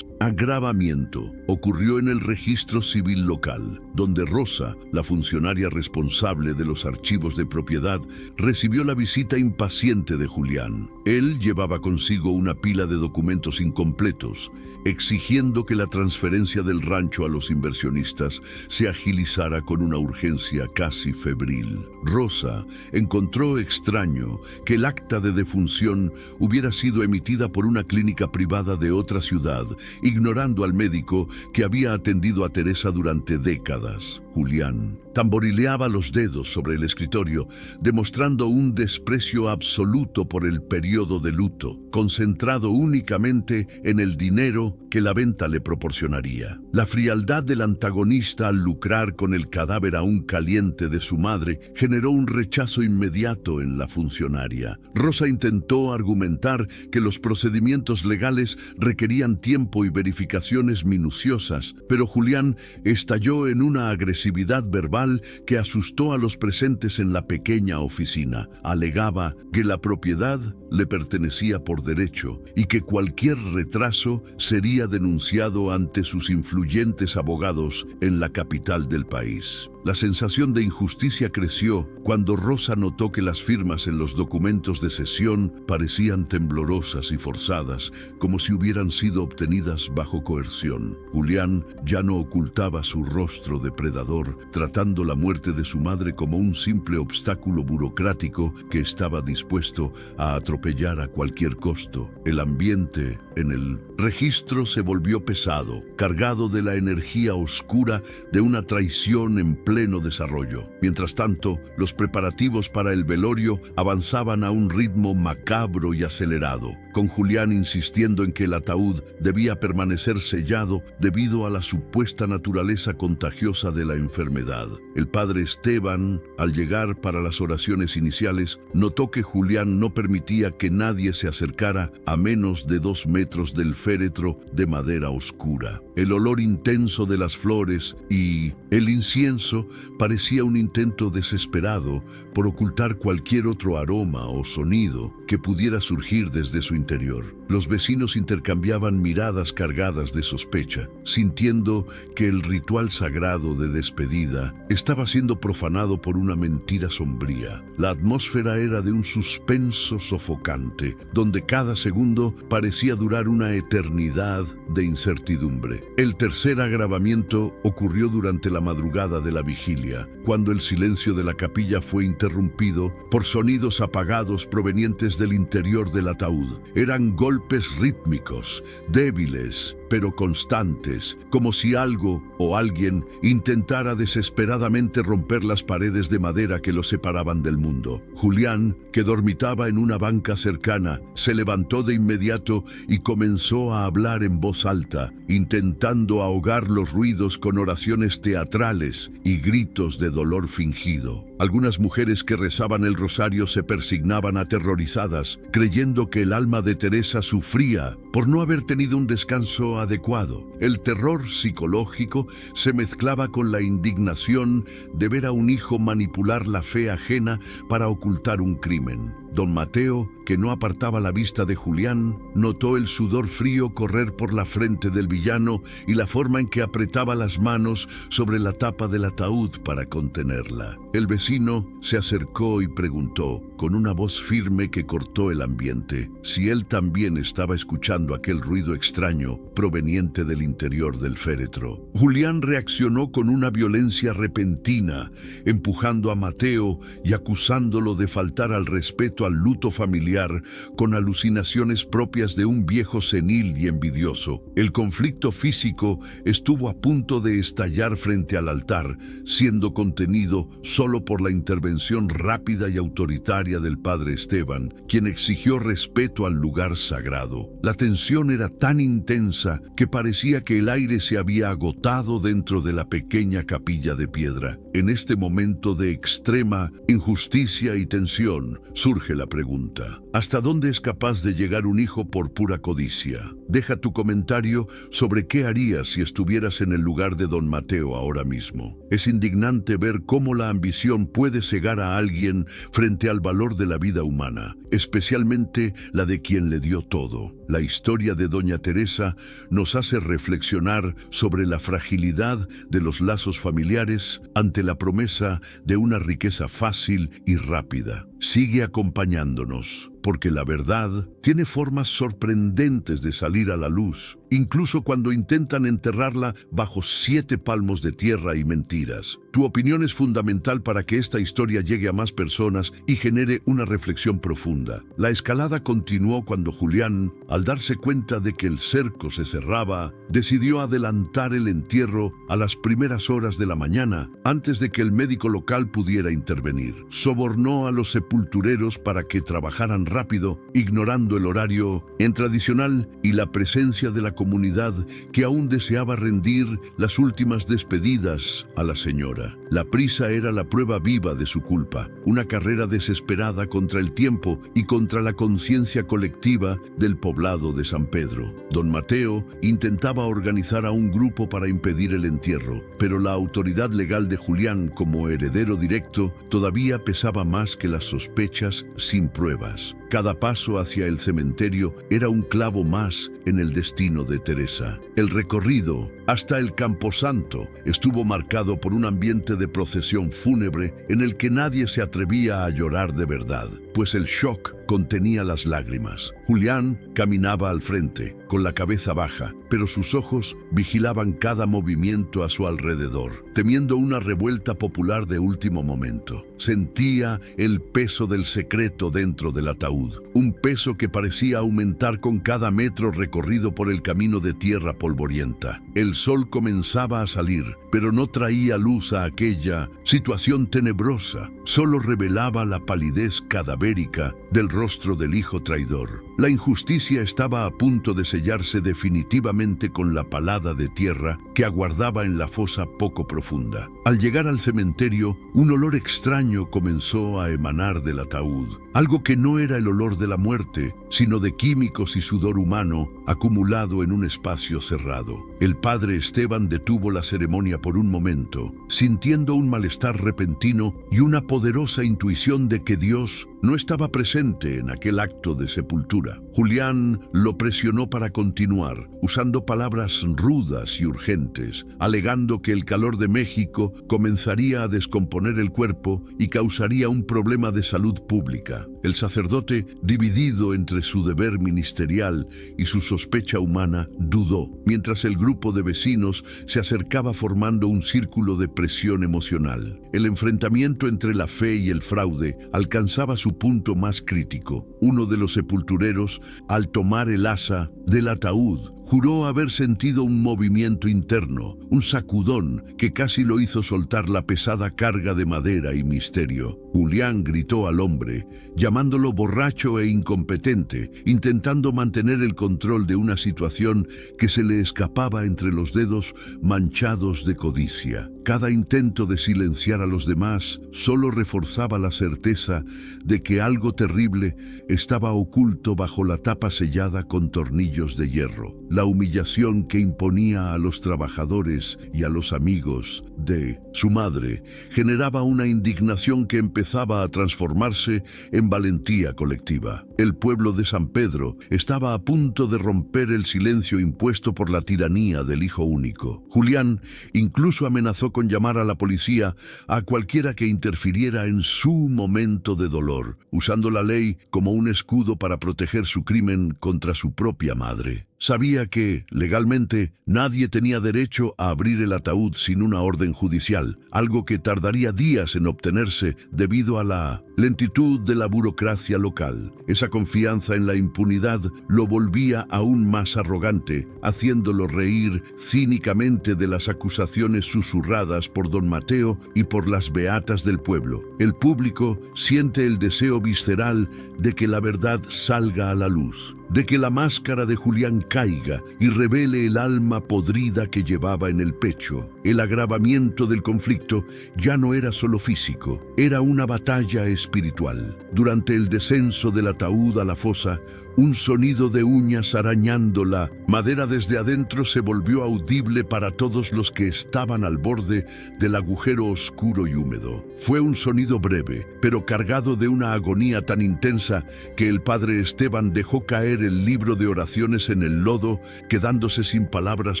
agravamiento ocurrió en el registro civil local, donde Rosa, la funcionaria responsable de los archivos de propiedad, recibió la visita impaciente de Julián. Él llevaba consigo una pila de documentos incompletos, exigiendo que la transferencia del rancho a los inversionistas se agilizara con una urgencia casi febril. Rosa encontró extraño que el acta de defunción hubiera sido emitida por una clínica privada de otra ciudad, ignorando al médico que había atendido a Teresa durante décadas. Julián tamborileaba los dedos sobre el escritorio, demostrando un desprecio absoluto por el periodo de luto, concentrado únicamente en el dinero que la venta le proporcionaría. La frialdad del antagonista al lucrar con el cadáver aún caliente de su madre generó un rechazo inmediato en la funcionaria. Rosa intentó argumentar que los procedimientos legales requerían tiempo y verificaciones minuciosas, pero Julián estalló en una agresividad verbal que asustó a los presentes en la pequeña oficina. Alegaba que la propiedad le pertenecía por derecho y que cualquier retraso sería denunciado ante sus influyentes abogados en la capital del país. La sensación de injusticia creció cuando Rosa notó que las firmas en los documentos de cesión parecían temblorosas y forzadas, como si hubieran sido obtenidas bajo coerción. Julián ya no ocultaba su rostro depredador, tratando la muerte de su madre como un simple obstáculo burocrático que estaba dispuesto a atropellar a cualquier costo. El ambiente en el registro se volvió pesado, cargado de la energía oscura de una traición en pleno desarrollo. Mientras tanto, los preparativos para el velorio avanzaban a un ritmo macabro y acelerado, con Julián insistiendo en que el ataúd debía permanecer sellado debido a la supuesta naturaleza contagiosa de la enfermedad. El padre Esteban, al llegar para las oraciones iniciales, notó que Julián no permitía que nadie se acercara a menos de 2 metros del féretro de madera oscura. El olor intenso de las flores y el incienso parecía un intento desesperado por ocultar cualquier otro aroma o sonido que pudiera surgir desde su interior. Los vecinos intercambiaban miradas cargadas de sospecha, sintiendo que el ritual sagrado de despedida estaba siendo profanado por una mentira sombría. La atmósfera era de un suspenso sofocante, donde cada segundo parecía durar una eternidad de incertidumbre. El tercer agravamiento ocurrió durante la madrugada de la vigilia, cuando el silencio de la capilla fue interrumpido por sonidos apagados provenientes del interior del ataúd. Eran golpes rítmicos, débiles, pero constantes, como si algo o alguien intentara desesperadamente romper las paredes de madera que lo separaban del mundo. Julián, que dormitaba en una banca cercana, se levantó de inmediato y comenzó a hablar en voz alta, intentando ahogar los ruidos con oraciones teatrales y gritos de dolor fingido. Algunas mujeres que rezaban el rosario se persignaban aterrorizadas, creyendo que el alma de Teresa sufría por no haber tenido un descanso adecuado. El terror psicológico se mezclaba con la indignación de ver a un hijo manipular la fe ajena para ocultar un crimen. Don Mateo, que no apartaba la vista de Julián, notó el sudor frío correr por la frente del villano y la forma en que apretaba las manos sobre la tapa del ataúd para contenerla. El vecino se acercó y preguntó, con una voz firme que cortó el ambiente, si él también estaba escuchando aquel ruido extraño proveniente del interior del féretro. Julián reaccionó con una violencia repentina, empujando a Mateo y acusándolo de faltar al respeto al luto familiar con alucinaciones propias de un viejo senil y envidioso. El conflicto físico estuvo a punto de estallar frente al altar, siendo contenido solo por la intervención rápida y autoritaria del padre Esteban, quien exigió respeto al lugar sagrado. La tensión era tan intensa que parecía que el aire se había agotado dentro de la pequeña capilla de piedra. En este momento de extrema injusticia y tensión, surge la pregunta: ¿hasta dónde es capaz de llegar un hijo por pura codicia? Deja tu comentario sobre qué harías si estuvieras en el lugar de don Mateo ahora mismo. Es indignante ver cómo la ambición puede cegar a alguien frente al valor de la vida humana, especialmente la de quien le dio todo. La historia de doña Teresa nos hace reflexionar sobre la fragilidad de los lazos familiares ante la promesa de una riqueza fácil y rápida. Sigue acompañándonos, porque la verdad tiene formas sorprendentes de salir a la luz, incluso cuando intentan enterrarla bajo 7 palmos de tierra y mentiras. Tu opinión es fundamental para que esta historia llegue a más personas y genere una reflexión profunda. La escalada continuó cuando Julián, al darse cuenta de que el cerco se cerraba, decidió adelantar el entierro a las primeras horas de la mañana, antes de que el médico local pudiera intervenir. Sobornó a los sepultureros para que trabajaran rápido, ignorando el horario tradicional y la presencia de la comunidad que aún deseaba rendir las últimas despedidas a la señora. La prisa era la prueba viva de su culpa, una carrera desesperada contra el tiempo y contra la conciencia colectiva del poblado de San Pedro. Don Mateo intentaba organizar a un grupo para impedir el entierro, pero la autoridad legal de Julián como heredero directo todavía pesaba más que las sospechas sin pruebas. Cada paso hacia el cementerio era un clavo más en el destino de Teresa. El recorrido hasta el Camposanto estuvo marcado por un ambiente de procesión fúnebre en el que nadie se atrevía a llorar de verdad, pues el shock contenía las lágrimas. Julián caminaba al frente, con la cabeza baja, pero sus ojos vigilaban cada movimiento a su alrededor, temiendo una revuelta popular de último momento. Sentía el peso del secreto dentro del ataúd, un peso que parecía aumentar con cada metro recorrido por el camino de tierra polvorienta. El sol comenzaba a salir, pero no traía luz a aquella situación tenebrosa, solo revelaba la palidez cadavérica del rostro del hijo traidor. La injusticia estaba a punto de sellarse definitivamente con la palada de tierra que aguardaba en la fosa poco profunda. Al llegar al cementerio, un olor extraño comenzó a emanar del ataúd, algo que no era el olor de la muerte, sino de químicos y sudor humano acumulado en un espacio cerrado. El padre Esteban detuvo la ceremonia por un momento, sintiendo un malestar repentino y una poderosa intuición de que Dios no estaba presente en aquel acto de sepultura. Julián lo presionó para continuar, usando palabras rudas y urgentes, alegando que el calor de México comenzaría a descomponer el cuerpo y causaría un problema de salud pública. El sacerdote, dividido entre su deber ministerial y su sospecha humana, dudó, mientras el grupo de vecinos se acercaba formando un círculo de presión emocional. El enfrentamiento entre la fe y el fraude alcanzaba su punto más crítico. Uno de los sepultureros, al tomar el asa del ataúd, juró haber sentido un movimiento interno, un sacudón que casi lo hizo soltar la pesada carga de madera y misterio. Julián gritó al hombre, llamándolo borracho e incompetente, intentando mantener el control de una situación que se le escapaba entre los dedos manchados de codicia. Cada intento de silenciar a los demás solo reforzaba la certeza de que algo terrible estaba oculto bajo la tapa sellada con tornillos de hierro. La humillación que imponía a los trabajadores y a los amigos de su madre generaba una indignación que empezaba a transformarse en valentía colectiva. El pueblo de San Pedro estaba a punto de romper el silencio impuesto por la tiranía del hijo único. Julián incluso amenazó con llamar a la policía a cualquiera que interfiriera en su momento de dolor, usando la ley como un escudo para proteger su crimen contra su propia madre. Sabía que, legalmente, nadie tenía derecho a abrir el ataúd sin una orden judicial, algo que tardaría días en obtenerse debido a la lentitud de la burocracia local. Esa confianza en la impunidad lo volvía aún más arrogante, haciéndolo reír cínicamente de las acusaciones susurradas por don Mateo y por las beatas del pueblo. El público siente el deseo visceral de que la verdad salga a la luz, de que la máscara de Julián caiga y revele el alma podrida que llevaba en el pecho. El agravamiento del conflicto ya no era solo físico, era una batalla espiritual. Durante el descenso del ataúd a la fosa, un sonido de uñas arañando la madera desde adentro se volvió audible para todos los que estaban al borde del agujero oscuro y húmedo. Fue un sonido breve, pero cargado de una agonía tan intensa que el padre Esteban dejó caer el libro de oraciones en el lodo, quedándose sin palabras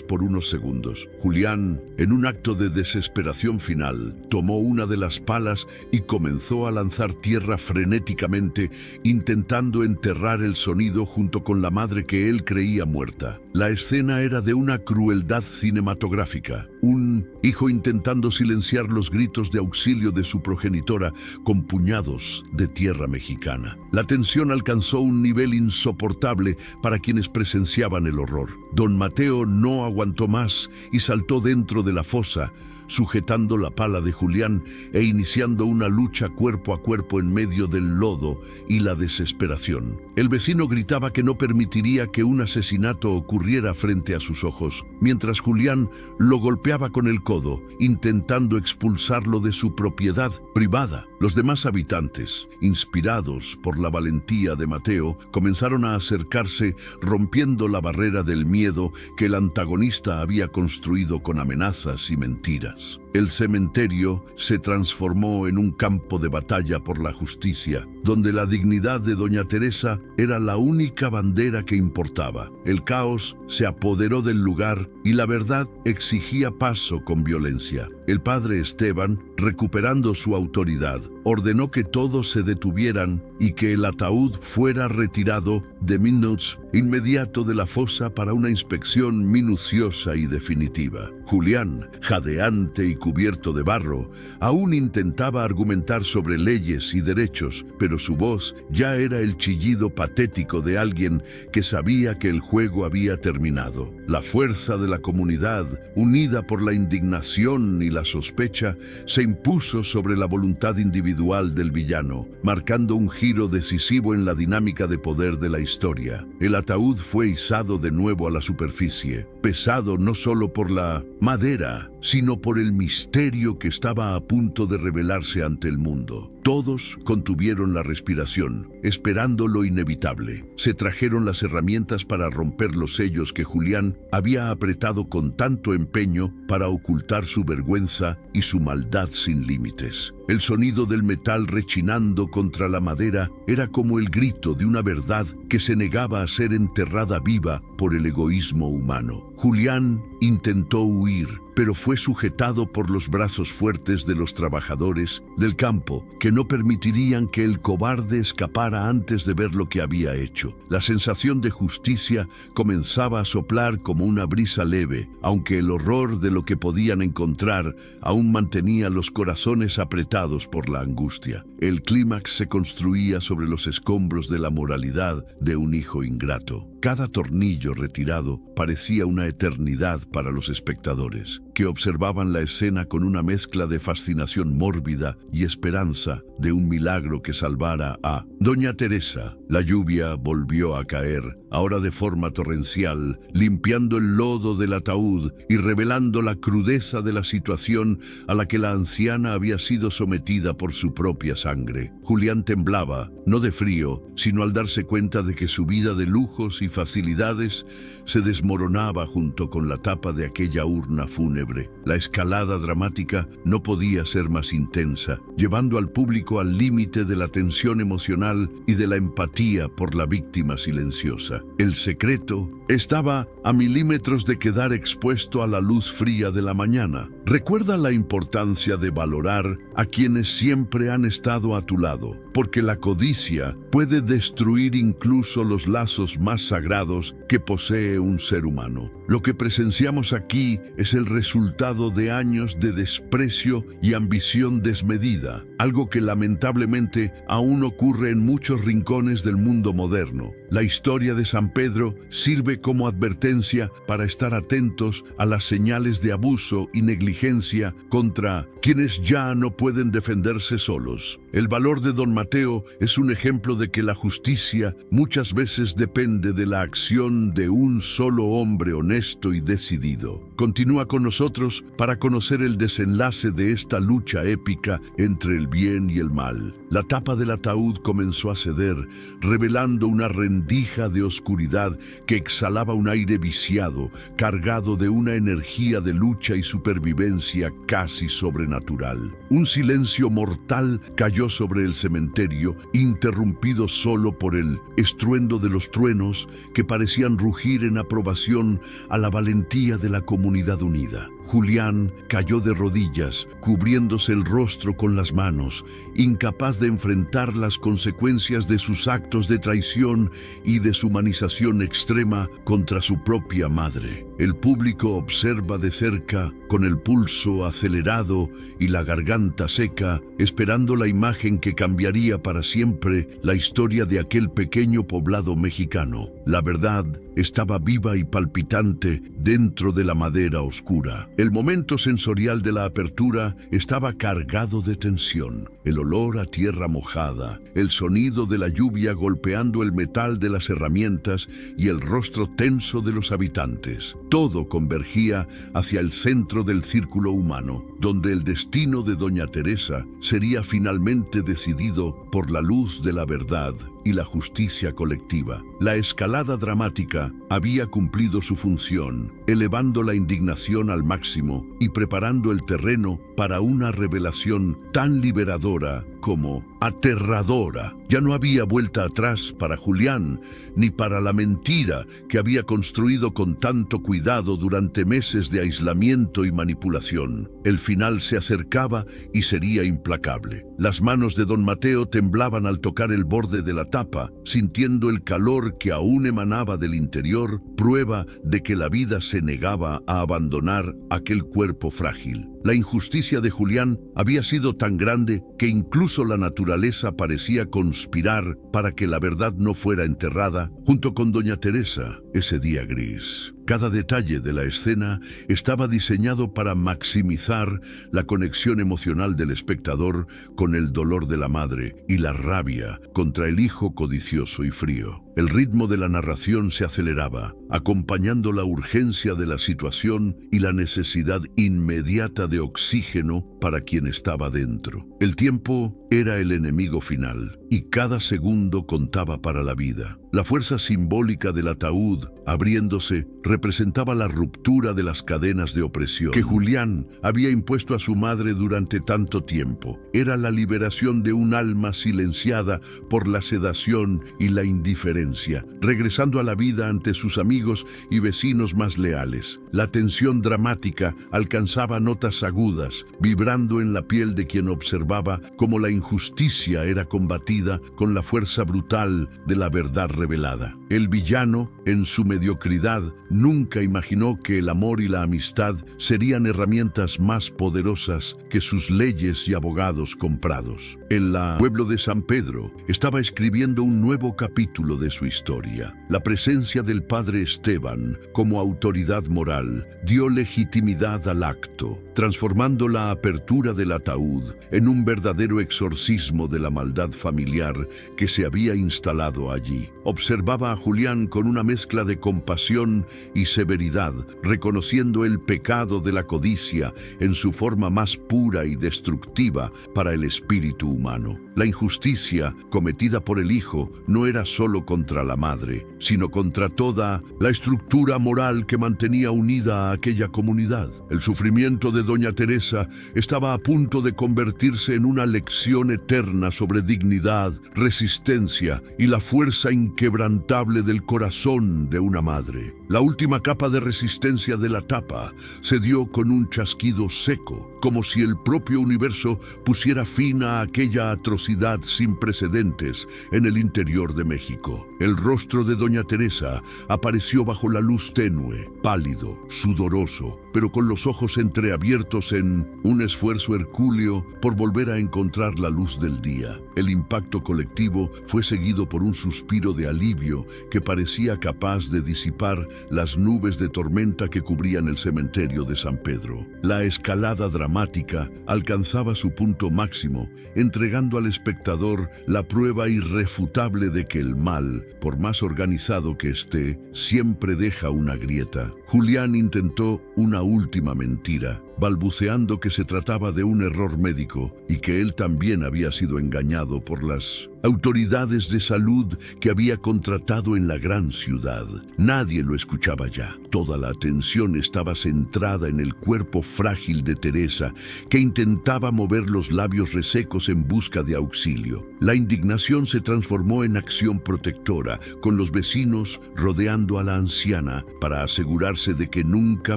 por unos segundos. Julián, en un acto de desesperación final, tomó una de las palas y comenzó a lanzar tierra frenéticamente, intentando enterrar el sonido junto con la madre que él creía muerta. La escena era de una crueldad cinematográfica. Un hijo intentando silenciar los gritos de auxilio de su progenitora con puñados de tierra mexicana. La tensión alcanzó un nivel insoportable para quienes presenciaban el horror. Don Mateo no aguantó más y saltó dentro de la fosa, sujetando la pala de Julián e iniciando una lucha cuerpo a cuerpo en medio del lodo y la desesperación. El vecino gritaba que no permitiría que un asesinato ocurriera frente a sus ojos, mientras Julián lo golpeaba con el codo, intentando expulsarlo de su propiedad privada. Los demás habitantes, inspirados por la valentía de Mateo, comenzaron a acercarse, rompiendo la barrera del miedo que el antagonista había construido con amenazas y mentiras. El cementerio se transformó en un campo de batalla por la justicia, donde la dignidad de doña Teresa era la única bandera que importaba. El caos se apoderó del lugar y la verdad exigía paso con violencia. El padre Esteban, recuperando su autoridad, ordenó que todos se detuvieran y que el ataúd fuera retirado de minutos inmediato de la fosa para una inspección minuciosa y definitiva. Julián, jadeante y cubierto de barro, aún intentaba argumentar sobre leyes y derechos, pero su voz ya era el chillido patético de alguien que sabía que el juego había terminado. La fuerza de la comunidad, unida por la indignación y la sospecha, se impuso sobre la voluntad individual del villano, marcando un giro decisivo en la dinámica de poder de la historia. El ataúd fue izado de nuevo a la superficie, pesado no solo por la madera, sino por el misterio que estaba a punto de revelarse ante el mundo. Todos contuvieron la respiración, esperando lo inevitable. Se trajeron las herramientas para romper los sellos que Julián había apretado con tanto empeño para ocultar su vergüenza y su maldad sin límites. El sonido del metal rechinando contra la madera era como el grito de una verdad que se negaba a ser enterrada viva por el egoísmo humano. Julián intentó huir, pero fue sujetado por los brazos fuertes de los trabajadores del campo, que no permitirían que el cobarde escapara antes de ver lo que había hecho. La sensación de justicia comenzaba a soplar como una brisa leve, aunque el horror de lo que podían encontrar aún mantenía los corazones apretados por la angustia. El clímax se construía sobre los escombros de la moralidad de un hijo ingrato. Cada tornillo retirado parecía una eternidad para los espectadores, que observaban la escena con una mezcla de fascinación mórbida y esperanza de un milagro que salvara a doña Teresa. La lluvia volvió a caer, ahora de forma torrencial, limpiando el lodo del ataúd y revelando la crudeza de la situación a la que la anciana había sido sometida por su propia sangre. Julián temblaba, no de frío, sino al darse cuenta de que su vida de lujos y facilidades se desmoronaba junto con la tapa de aquella urna fúnebre. La escalada dramática no podía ser más intensa, llevando al público al límite de la tensión emocional y de la empatía por la víctima silenciosa. El secreto estaba a milímetros de quedar expuesto a la luz fría de la mañana. Recuerda la importancia de valorar a quienes siempre han estado a tu lado, porque la codicia puede destruir incluso los lazos más sagrados que posee un ser humano. Lo que presenciamos aquí es el resultado de años de desprecio y ambición desmedida, algo que lamentablemente aún ocurre en muchos rincones del mundo moderno. La historia de San Pedro sirve como advertencia para estar atentos a las señales de abuso y negligencia contra quienes ya no pueden defenderse solos. El valor de Don Mateo es un ejemplo de que la justicia muchas veces depende de la acción de un solo hombre honesto y decidido. Continúa con nosotros para conocer el desenlace de esta lucha épica entre el bien y el mal. La tapa del ataúd comenzó a ceder, revelando una rendija de oscuridad que exhalaba un aire viciado, cargado de una energía de lucha y supervivencia casi sobrenatural. Un silencio mortal cayó sobre el cementerio, interrumpido solo por el estruendo de los truenos que parecían rugir en aprobación a la valentía de la comunidad unida. Julián cayó de rodillas, cubriéndose el rostro con las manos, incapaz de enfrentar las consecuencias de sus actos de traición y deshumanización extrema contra su propia madre. El público observa de cerca, con el pulso acelerado y la garganta seca, esperando la imagen que cambiaría para siempre la historia de aquel pequeño poblado mexicano. La verdad estaba viva y palpitante dentro de la madera oscura. El momento sensorial de la apertura estaba cargado de tensión. El olor a tierra mojada, el sonido de la lluvia golpeando el metal de las herramientas y el rostro tenso de los habitantes. Todo convergía hacia el centro del círculo humano, donde el destino de doña Teresa sería finalmente decidido por la luz de la verdad y la justicia colectiva. La escalada dramática había cumplido su función, elevando la indignación al máximo y preparando el terreno para una revelación tan liberadora como aterradora. Ya no había vuelta atrás para Julián, ni para la mentira que había construido con tanto cuidado durante meses de aislamiento y manipulación. El final se acercaba y sería implacable. Las manos de don Mateo temblaban al tocar el borde de la tapa, sintiendo el calor que aún emanaba del interior, prueba de que la vida se negaba a abandonar aquel cuerpo frágil. La injusticia de Julián había sido tan grande que incluso la naturaleza parecía conspirar para que la verdad no fuera enterrada junto con doña Teresa ese día gris. Cada detalle de la escena estaba diseñado para maximizar la conexión emocional del espectador con el dolor de la madre y la rabia contra el hijo codicioso y frío. El ritmo de la narración se aceleraba, acompañando la urgencia de la situación y la necesidad inmediata de oxígeno para quien estaba dentro. El tiempo era el enemigo final, y cada segundo contaba para la vida. La fuerza simbólica del ataúd, abriéndose, representaba la ruptura de las cadenas de opresión que Julián había impuesto a su madre durante tanto tiempo. Era la liberación de un alma silenciada por la sedación y la indiferencia, regresando a la vida ante sus amigos y vecinos más leales. La tensión dramática alcanzaba notas agudas, vibrando en la piel de quien observaba cómo la injusticia era combatida con la fuerza brutal de la verdad revelada. El villano, en su mediocridad, nunca imaginó que el amor y la amistad serían herramientas más poderosas que sus leyes y abogados comprados. El pueblo de San Pedro estaba escribiendo un nuevo capítulo de su historia. La presencia del padre Esteban como autoridad moral dio legitimidad al acto, transformando la apertura del ataúd en un verdadero exorcismo de la maldad familiar que se había instalado allí. Observaba a Julián con una mezcla de compasión y severidad, reconociendo el pecado de la codicia en su forma más pura y destructiva para el espíritu humano. La injusticia cometida por el hijo no era solo contra la madre, sino contra toda la estructura moral que mantenía unida a aquella comunidad. El sufrimiento de doña Teresa estaba a punto de convertirse en una lección eterna sobre dignidad, resistencia y la fuerza inquebrantable del corazón de una madre. La última capa de resistencia de la tapa se dio con un chasquido seco, como si el propio universo pusiera fin a aquella atrocidad sin precedentes en el interior de México. El rostro de doña Teresa apareció bajo la luz tenue, pálido, sudoroso, pero con los ojos entreabiertos en un esfuerzo hercúleo por volver a encontrar la luz del día. El impacto colectivo fue seguido por un suspiro de alivio que parecía capaz de disipar las nubes de tormenta que cubrían el cementerio de San Pedro. La escalada dramática alcanzaba su punto máximo, entregando al espectador la prueba irrefutable de que el mal, por más organizado que esté, siempre deja una grieta. Julián intentó una última mentira, balbuceando que se trataba de un error médico y que él también había sido engañado por las autoridades de salud que había contratado en la gran ciudad. Nadie lo escuchaba ya. Toda la atención estaba centrada en el cuerpo frágil de Teresa, que intentaba mover los labios resecos en busca de auxilio. La indignación se transformó en acción protectora, con los vecinos rodeando a la anciana para asegurarse de que nunca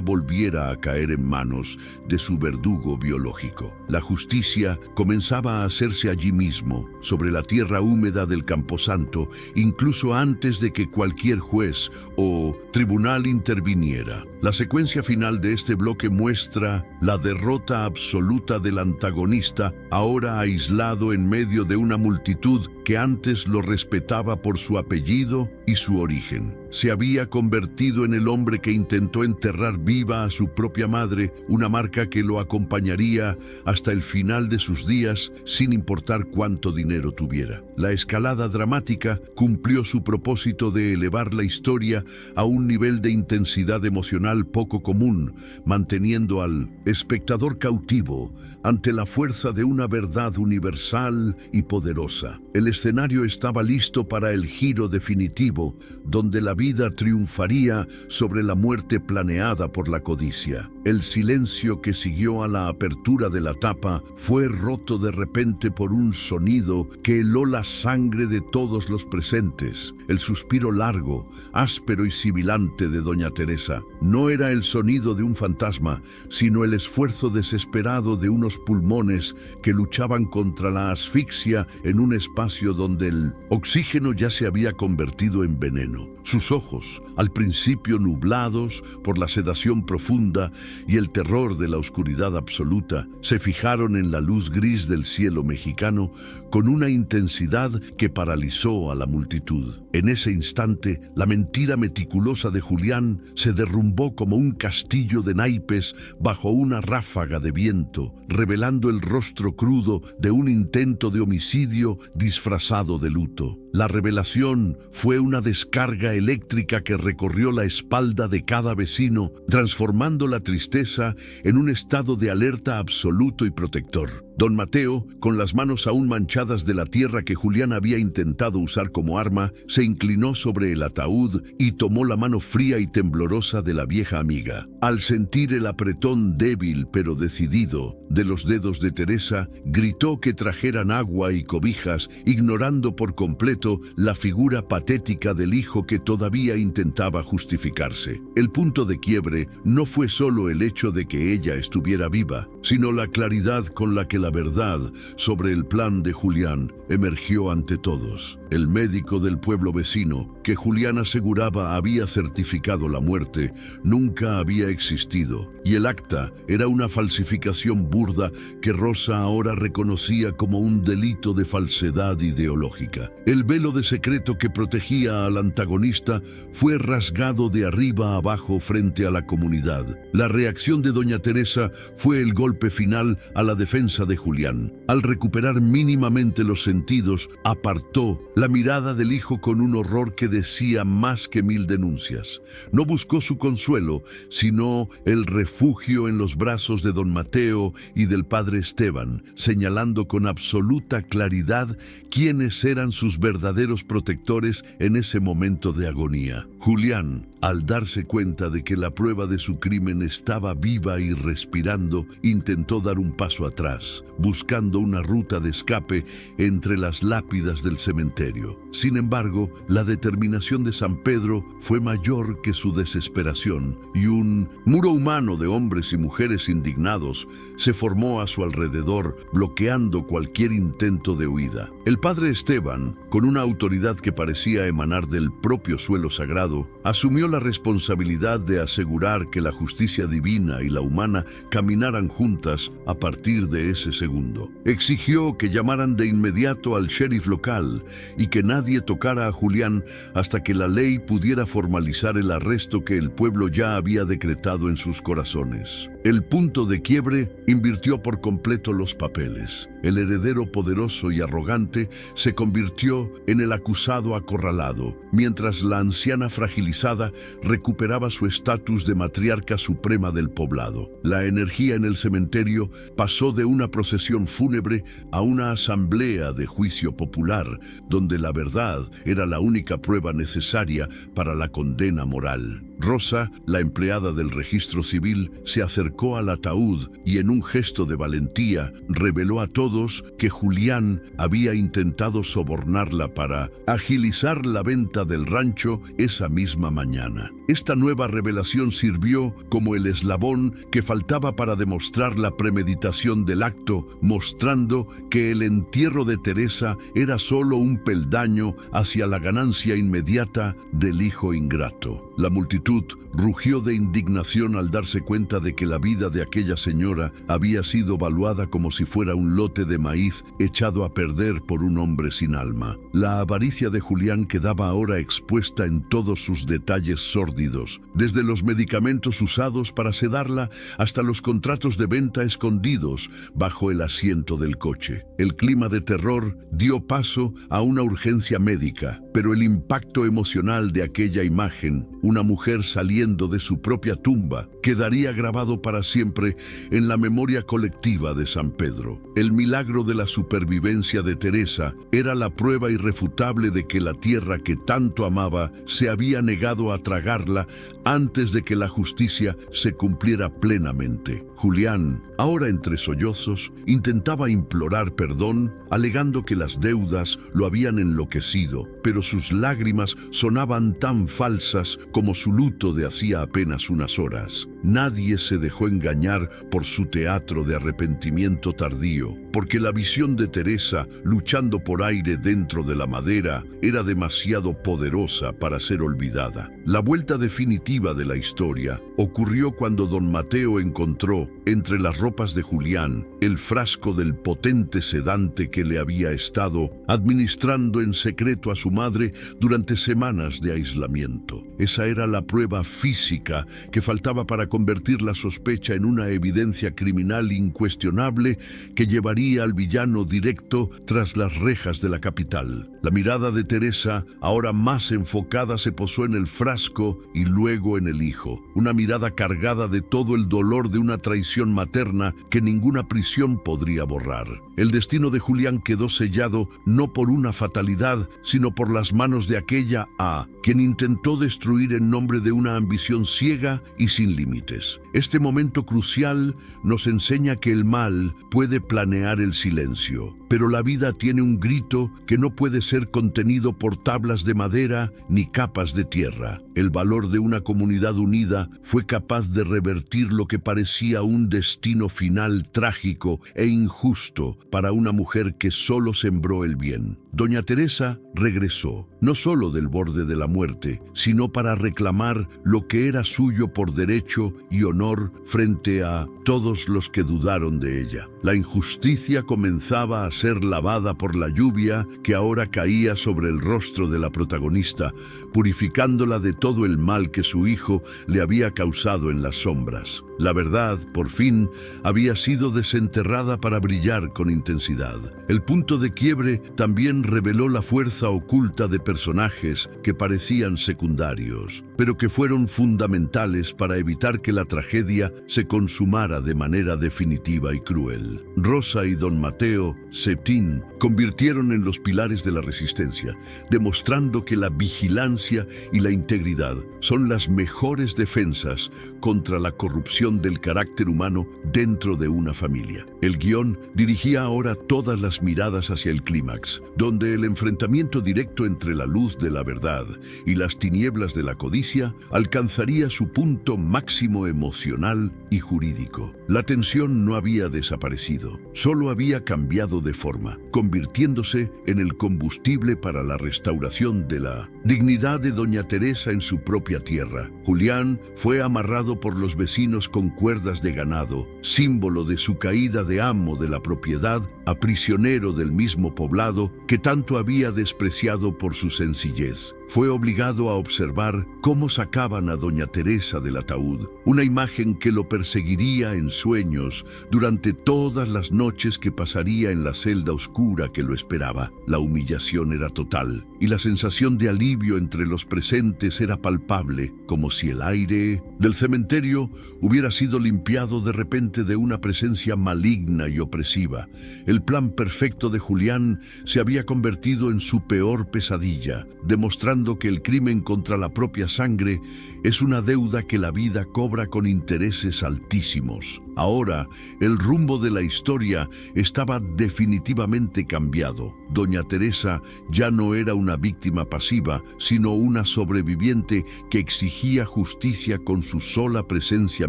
volviera a caer en manos de su verdugo biológico. La justicia comenzaba a hacerse allí mismo, sobre la tierra húmeda del Camposanto, incluso antes de que cualquier juez o tribunal interviniera. La secuencia final de este bloque muestra la derrota absoluta del antagonista, ahora aislado en medio de una multitud que antes lo respetaba por su apellido y su origen. se había convertido en el hombre que intentó enterrar viva a su propia madre, una marca que lo acompañaría hasta el final de sus días, sin importar cuánto dinero tuviera. La escalada dramática cumplió su propósito de elevar la historia a un nivel de intensidad emocional poco común, manteniendo al espectador cautivo ante la fuerza de una verdad universal y poderosa. El escenario estaba listo para el giro definitivo, donde la vida triunfaría sobre la muerte planeada por la codicia. El silencio que siguió a la apertura de la tapa fue roto de repente por un sonido que heló la sangre de todos los presentes. El suspiro largo, áspero y sibilante de doña Teresa. No era el sonido de un fantasma, sino el esfuerzo desesperado de unos pulmones que luchaban contra la asfixia en un espacio donde el oxígeno ya se había convertido en veneno. Sus ojos, al principio nublados por la sedación profunda y el terror de la oscuridad absoluta, se fijaron en la luz gris del cielo mexicano con una intensidad que paralizó a la multitud. En ese instante, la mentira meticulosa de Julián se derrumbó como un castillo de naipes bajo una ráfaga de viento, revelando el rostro crudo de un intento de homicidio disfrazado de luto. La revelación fue una descarga eléctrica que recorrió la espalda de cada vecino, transformando la tristeza en un estado de alerta absoluto y protector. Don Mateo, con las manos aún manchadas de la tierra que Julián había intentado usar como arma, se inclinó sobre el ataúd y tomó la mano fría y temblorosa de la vieja amiga. Al sentir el apretón débil pero decidido de los dedos de Teresa, gritó que trajeran agua y cobijas, ignorando por completo la figura patética del hijo que todavía intentaba justificarse. El punto de quiebre no fue solo el hecho de que ella estuviera viva, sino la claridad con la que la verdad sobre el plan de Julián emergió ante todos. El médico del pueblo vecino, que Julián aseguraba había certificado la muerte, nunca había existido, y el acta era una falsificación burda que Rosa ahora reconocía como un delito de falsedad ideológica. El velo de secreto que protegía al antagonista fue rasgado de arriba a abajo frente a la comunidad. La reacción de doña Teresa fue el golpe final a la defensa de Julián. Al recuperar mínimamente los sentidos, apartó la mirada del hijo con un horror que decía más que 1000 denuncias. No buscó su consuelo, sino el refugio en los brazos de don Mateo y del padre Esteban, señalando con absoluta claridad quiénes eran sus verdaderos protectores en ese momento de agonía. Julián, al darse cuenta de que la prueba de su crimen estaba viva y respirando, intentó dar un paso atrás, buscando una ruta de escape entre las lápidas del cementerio. Sin embargo, la determinación de San Pedro fue mayor que su desesperación, y un muro humano de hombres y mujeres indignados se formó a su alrededor, bloqueando cualquier intento de huida. El padre Esteban, con una autoridad que parecía emanar del propio suelo sagrado, asumió la responsabilidad de asegurar que la justicia divina y la humana caminaran juntas a partir de ese segundo. Exigió que llamaran de inmediato al sheriff local y que nadie tocara a Julián hasta que la ley pudiera formalizar el arresto que el pueblo ya había decretado en sus corazones. El punto de quiebre invirtió por completo los papeles. El heredero poderoso y arrogante se convirtió en el acusado acorralado, mientras la anciana fragilizada recuperaba su estatus de matriarca suprema del poblado. La energía en el cementerio pasó de una procesión fúnebre a una asamblea de juicio popular, donde la verdad era la única prueba necesaria para la condena moral. Rosa, la empleada del registro civil, se acercó al ataúd y en un gesto de valentía reveló a todos que Julián había intentado sobornarla para agilizar la venta del rancho esa misma mañana. Esta nueva revelación sirvió como el eslabón que faltaba para demostrar la premeditación del acto, mostrando que el entierro de Teresa era solo un peldaño hacia la ganancia inmediata del hijo ingrato. La multitud rugió de indignación al darse cuenta de que la vida de aquella señora había sido valuada como si fuera un lote de maíz echado a perder por un hombre sin alma. La avaricia de Julián quedaba ahora expuesta en todos sus detalles sórdidos, desde los medicamentos usados para sedarla hasta los contratos de venta escondidos bajo el asiento del coche. El clima de terror dio paso a una urgencia médica, pero el impacto emocional de aquella imagen, una mujer saliendo de su propia tumba, quedaría grabado para siempre en la memoria colectiva de San Pedro. El milagro de la supervivencia de Teresa era la prueba irrefutable de que la tierra que tanto amaba se había negado a tragarla antes de que la justicia se cumpliera plenamente. Julián, ahora entre sollozos, intentaba implorar perdón, alegando que las deudas lo habían enloquecido, pero sus lágrimas sonaban tan falsas como su luto de hacía apenas unas horas. Nadie se dejó engañar por su teatro de arrepentimiento tardío, porque la visión de Teresa luchando por aire dentro de la madera era demasiado poderosa para ser olvidada. La vuelta definitiva de la historia ocurrió cuando don Mateo encontró, entre las ropas de Julián, el frasco del potente sedante que le había estado administrando en secreto a su madre durante semanas de aislamiento. Esa era la prueba física que faltaba para convertir la sospecha en una evidencia criminal incuestionable que llevaría al villano directo tras las rejas de la capital. La mirada de Teresa, ahora más enfocada, se posó en el frasco y luego en el hijo. Una mirada cargada de todo el dolor de una traición materna que ninguna prisión podría borrar. El destino de Julián quedó sellado no por una fatalidad, sino por las manos de aquella A, quien intentó destruir en nombre de una ambición ciega y sin límites. Este momento crucial nos enseña que el mal puede planear el silencio, pero la vida tiene un grito que no puede ser contenido por tablas de madera ni capas de tierra. El valor de una comunidad unida fue capaz de revertir lo que parecía un destino final trágico e injusto para una mujer que solo sembró el bien. Doña Teresa regresó, no solo del borde de la muerte, sino para reclamar lo que era suyo por derecho y honor frente a todos los que dudaron de ella. La injusticia comenzaba a ser lavada por la lluvia que ahora caía sobre el rostro de la protagonista, purificándola de todo el mal que su hijo le había causado en las sombras. La verdad, por fin, había sido desenterrada para brillar con intensidad. El punto de quiebre también reveló la fuerza oculta de personajes que parecían secundarios, pero que fueron fundamentales para evitar que la tragedia se consumara de manera definitiva y cruel. Rosa y don Mateo Septín convirtieron en los pilares de la resistencia, demostrando que la vigilancia y la integridad son las mejores defensas contra la corrupción del carácter humano dentro de una familia. El guión dirigía ahora todas las miradas hacia el clímax, donde el enfrentamiento directo entre la luz de la verdad y las tinieblas de la codicia alcanzaría su punto máximo emocional y jurídico. La tensión no había desaparecido, solo había cambiado de forma, convirtiéndose en el combustible para la restauración de la dignidad de doña Teresa en su propia tierra. Julián fue amarrado por los vecinos con cuerdas de ganado, símbolo de su caída de amo de la propiedad a prisionero del mismo poblado que tanto había despreciado por su sencillez. Fue obligado a observar cómo sacaban a doña Teresa del ataúd, una imagen que lo perseguiría en sueños durante todas las noches que pasaría en la celda oscura que lo esperaba. La humillación era total y la sensación de alivio entre los presentes era palpable, como si el aire del cementerio hubiera sido limpiado de repente de una presencia maligna y opresiva. El plan perfecto de Julián se había convertido en su peor pesadilla, demostrando recordando que el crimen contra la propia sangre es una deuda que la vida cobra con intereses altísimos. Ahora, el rumbo de la historia estaba definitivamente cambiado. Doña Teresa ya no era una víctima pasiva, sino una sobreviviente que exigía justicia con su sola presencia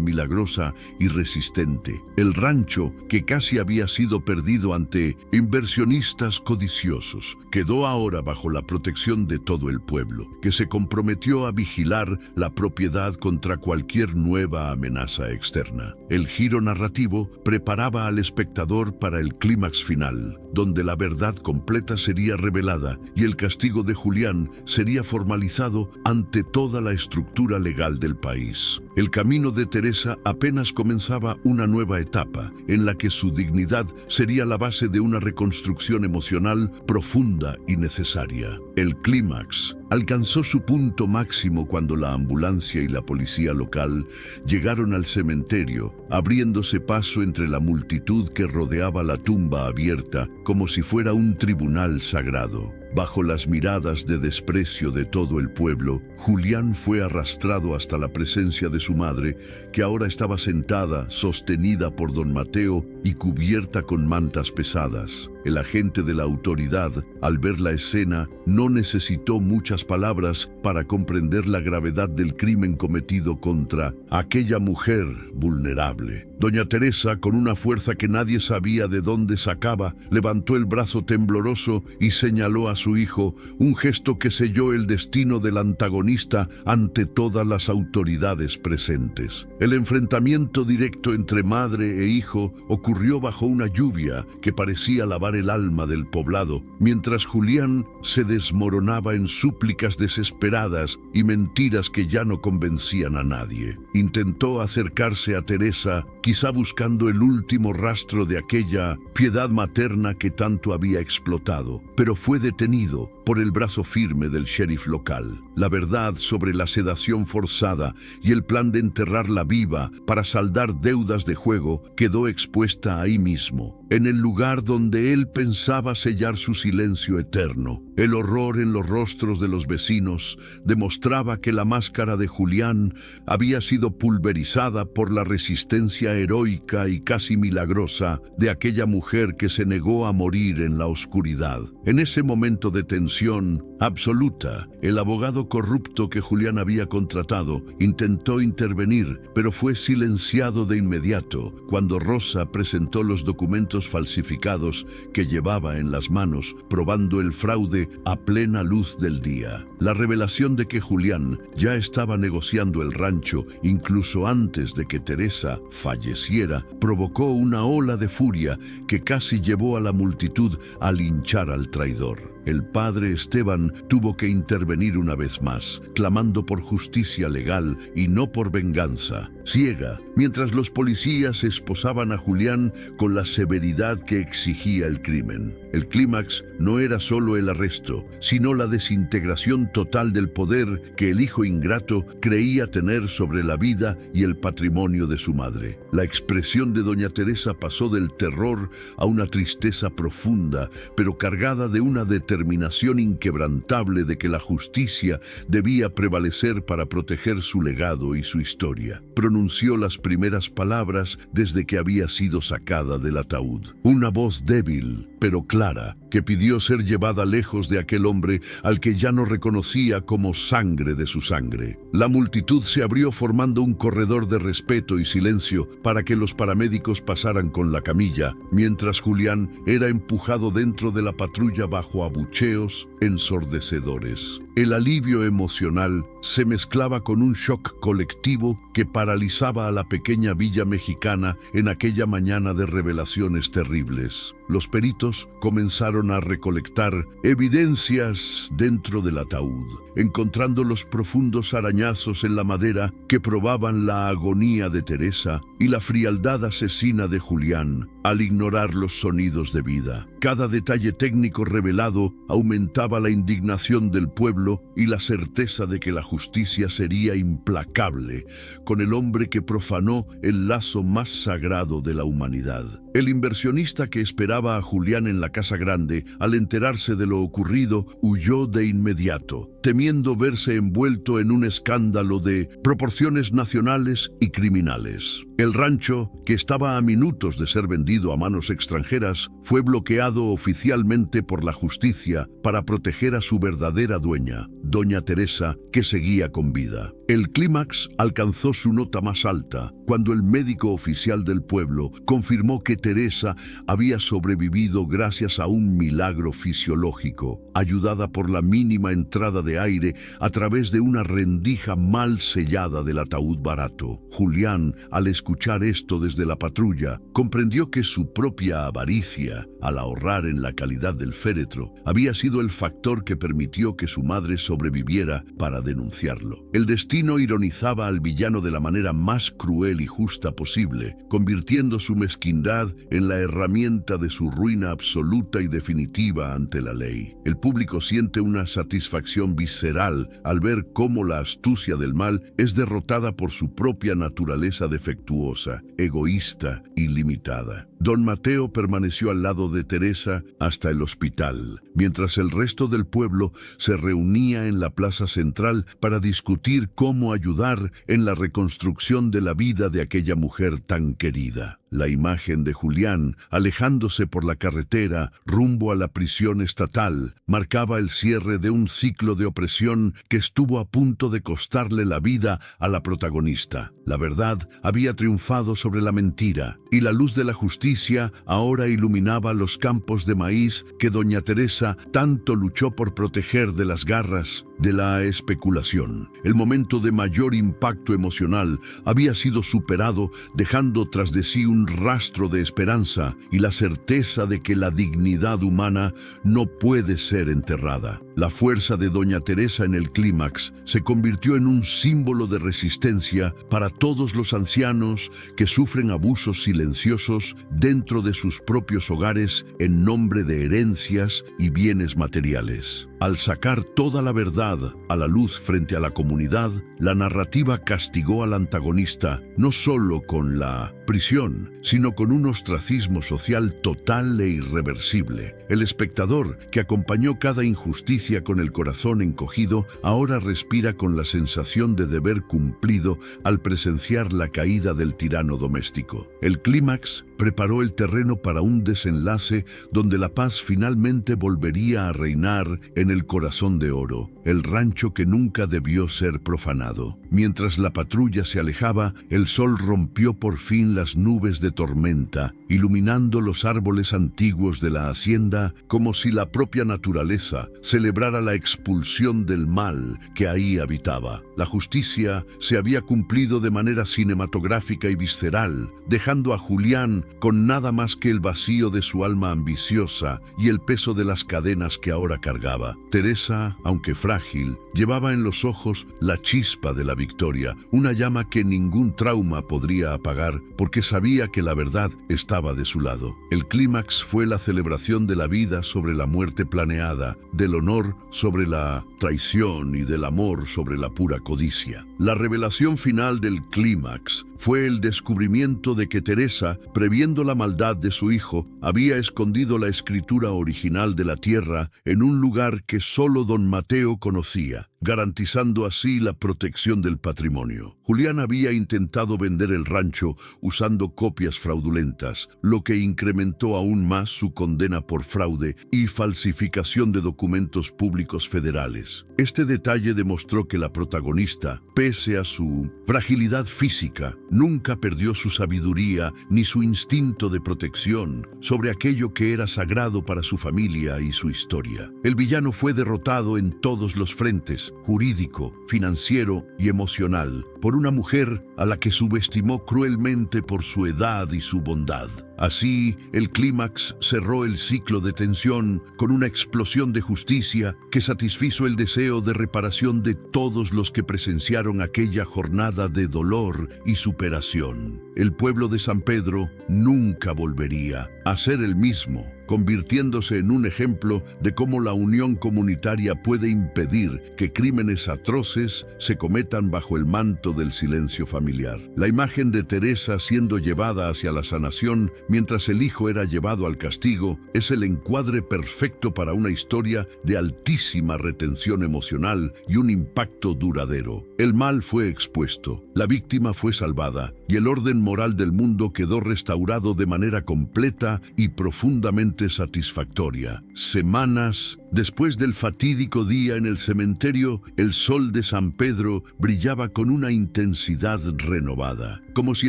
milagrosa y resistente. El rancho, que casi había sido perdido ante inversionistas codiciosos, quedó ahora bajo la protección de todo el pueblo, que se comprometió a vigilar la propiedad contra cualquier nueva amenaza externa. El giro narrativo preparaba al espectador para el clímax final, donde la verdad completa sería revelada y el castigo de Julián sería formalizado ante toda la estructura legal del país. El camino de Teresa apenas comenzaba una nueva etapa, en la que su dignidad sería la base de una reconstrucción emocional profunda y necesaria. El clímax alcanzó su punto máximo cuando la ambulancia y la policía local llegaron al cementerio, abriéndose paso entre la multitud que rodeaba la tumba abierta como si fuera un tribunal sagrado. Bajo las miradas de desprecio de todo el pueblo, Julián fue arrastrado hasta la presencia de su madre, que ahora estaba sentada, sostenida por don Mateo y cubierta con mantas pesadas. El agente de la autoridad, al ver la escena, no necesitó muchas palabras para comprender la gravedad del crimen cometido contra aquella mujer vulnerable. Doña Teresa, con una fuerza que nadie sabía de dónde sacaba, levantó el brazo tembloroso y señaló a su hijo, un gesto que selló el destino del antagonista ante todas las autoridades presentes. El enfrentamiento directo entre madre e hijo ocurrió bajo una lluvia que parecía lavar el alma del poblado, mientras Julián se desmoronaba en súplicas desesperadas y mentiras que ya no convencían a nadie. Intentó acercarse a Teresa, quizá buscando el último rastro de aquella piedad materna que tanto había explotado, pero fue detenido por el brazo firme del sheriff local. La verdad sobre la sedación forzada y el plan de enterrarla viva para saldar deudas de juego quedó expuesta ahí mismo, en el lugar donde él pensaba sellar su silencio eterno. El horror en los rostros de los vecinos demostraba que la máscara de Julián había sido pulverizada por la resistencia heroica y casi milagrosa de aquella mujer que se negó a morir en la oscuridad. En ese momento de tensión absoluta, el abogado corrupto que Julián había contratado intentó intervenir, pero fue silenciado de inmediato cuando Rosa presentó los documentos falsificados que llevaba en las manos, probando el fraude a plena luz del día. La revelación de que Julián ya estaba negociando el rancho incluso antes de que Teresa falleciera provocó una ola de furia que casi llevó a la multitud a linchar al traidor. El padre Esteban tuvo que intervenir una vez más, clamando por justicia legal y no por venganza. Ciega, mientras los policías esposaban a Julián con la severidad que exigía el crimen. El clímax no era solo el arresto, sino la desintegración total del poder que el hijo ingrato creía tener sobre la vida y el patrimonio de su madre. La expresión de doña Teresa pasó del terror a una tristeza profunda, pero cargada de una determinación inquebrantable de que la justicia debía prevalecer para proteger su legado y su historia. Pronunció las primeras palabras desde que había sido sacada del ataúd. Una voz débil, pero clara, que pidió ser llevada lejos de aquel hombre al que ya no reconocía como sangre de su sangre. La multitud se abrió formando un corredor de respeto y silencio para que los paramédicos pasaran con la camilla, mientras Julián era empujado dentro de la patrulla bajo abucheos ensordecedores. El alivio emocional se mezclaba con un shock colectivo que paralizaba a la pequeña villa mexicana en aquella mañana de revelaciones terribles. Los peritos comenzaron a recolectar evidencias dentro del ataúd, encontrando los profundos arañazos en la madera que probaban la agonía de Teresa y la frialdad asesina de Julián al ignorar los sonidos de vida. Cada detalle técnico revelado aumentaba la indignación del pueblo y la certeza de que la justicia sería implacable con el hombre que profanó el lazo más sagrado de la humanidad. El inversionista que esperaba a Julián en la casa grande, al enterarse de lo ocurrido, huyó de inmediato, temiendo verse envuelto en un escándalo de proporciones nacionales y criminales. El rancho, que estaba a minutos de ser vendido a manos extranjeras, fue bloqueado oficialmente por la justicia para proteger a su verdadera dueña, doña Teresa, que seguía con vida. El clímax alcanzó su nota más alta cuando el médico oficial del pueblo confirmó que Teresa había sobrevivido gracias a un milagro fisiológico, ayudada por la mínima entrada de aire a través de una rendija mal sellada del ataúd barato. Julián, al escuchar esto desde la patrulla, comprendió que su propia avaricia, al ahorrar en la calidad del féretro, había sido el factor que permitió que su madre sobreviviera para denunciarlo. El destino ironizaba al villano de la manera más cruel y justa posible, convirtiendo su mezquindad en la herramienta de su ruina absoluta y definitiva ante la ley. El público siente una satisfacción visceral al ver cómo la astucia del mal es derrotada por su propia naturaleza defectuosa, egoísta y limitada. Don Mateo permaneció al lado de Teresa hasta el hospital, mientras el resto del pueblo se reunía en la plaza central para discutir cómo ayudar en la reconstrucción de la vida de aquella mujer tan querida. La imagen de Julián, alejándose por la carretera rumbo a la prisión estatal, marcaba el cierre de un ciclo de opresión que estuvo a punto de costarle la vida a la protagonista. La verdad había triunfado sobre la mentira, y la luz de la justicia ahora iluminaba los campos de maíz que doña Teresa tanto luchó por proteger de las garras de la especulación. El momento de mayor impacto emocional había sido superado, dejando tras de sí un rastro de esperanza y la certeza de que la dignidad humana no puede ser enterrada. La fuerza de doña Teresa en el clímax se convirtió en un símbolo de resistencia para todos los ancianos que sufren abusos silenciosos dentro de sus propios hogares en nombre de herencias y bienes materiales. Al sacar toda la verdad a la luz frente a la comunidad, la narrativa castigó al antagonista no solo con la prisión, sino con un ostracismo social total e irreversible. El espectador, que acompañó cada injusticia con el corazón encogido, ahora respira con la sensación de deber cumplido al presenciar la caída del tirano doméstico. El clímax preparó el terreno para un desenlace donde la paz finalmente volvería a reinar en el corazón de oro, el rancho que nunca debió ser profanado. Mientras la patrulla se alejaba, el sol rompió por fin las nubes de tormenta, iluminando los árboles antiguos de la hacienda como si la propia naturaleza celebrara la expulsión del mal que ahí habitaba. La justicia se había cumplido de manera cinematográfica y visceral, dejando a Julián con nada más que el vacío de su alma ambiciosa y el peso de las cadenas que ahora cargaba. Teresa, aunque frágil, llevaba en los ojos la chispa de la victoria, una llama que ningún trauma podría apagar, porque sabía que la verdad estaba de su lado. El clímax fue la celebración de la vida sobre la muerte planeada, del honor sobre la traición y del amor sobre la pura codicia. La revelación final del clímax fue el descubrimiento de que Teresa, previendo la maldad de su hijo, había escondido la escritura original de la tierra en un lugar que solo don Mateo conocía, garantizando así la protección del patrimonio. Julián había intentado vender el rancho usando copias fraudulentas, lo que incrementó aún más su condena por fraude y falsificación de documentos públicos federales. Este detalle demostró que la protagonista, pese a su fragilidad física, nunca perdió su sabiduría ni su instinto de protección sobre aquello que era sagrado para su familia y su historia. El villano fue derrotado en todos los frentes, jurídico, financiero y emocional, por una mujer a la que subestimó cruelmente por su edad y su bondad. Así, el clímax cerró el ciclo de tensión con una explosión de justicia que satisfizo el deseo de reparación de todos los que presenciaron aquella jornada de dolor y superación. El pueblo de San Pedro nunca volvería a ser el mismo, convirtiéndose en un ejemplo de cómo la unión comunitaria puede impedir que crímenes atroces se cometan bajo el manto del silencio familiar. La imagen de Teresa siendo llevada hacia la sanación mientras el hijo era llevado al castigo es el encuadre perfecto para una historia de altísima retención emocional y un impacto duradero. El mal fue expuesto, la víctima fue salvada y el orden moral del mundo quedó restaurado de manera completa y profundamente satisfactoria. Semanas después del fatídico día en el cementerio, el sol de San Pedro brillaba con una intensidad renovada, como si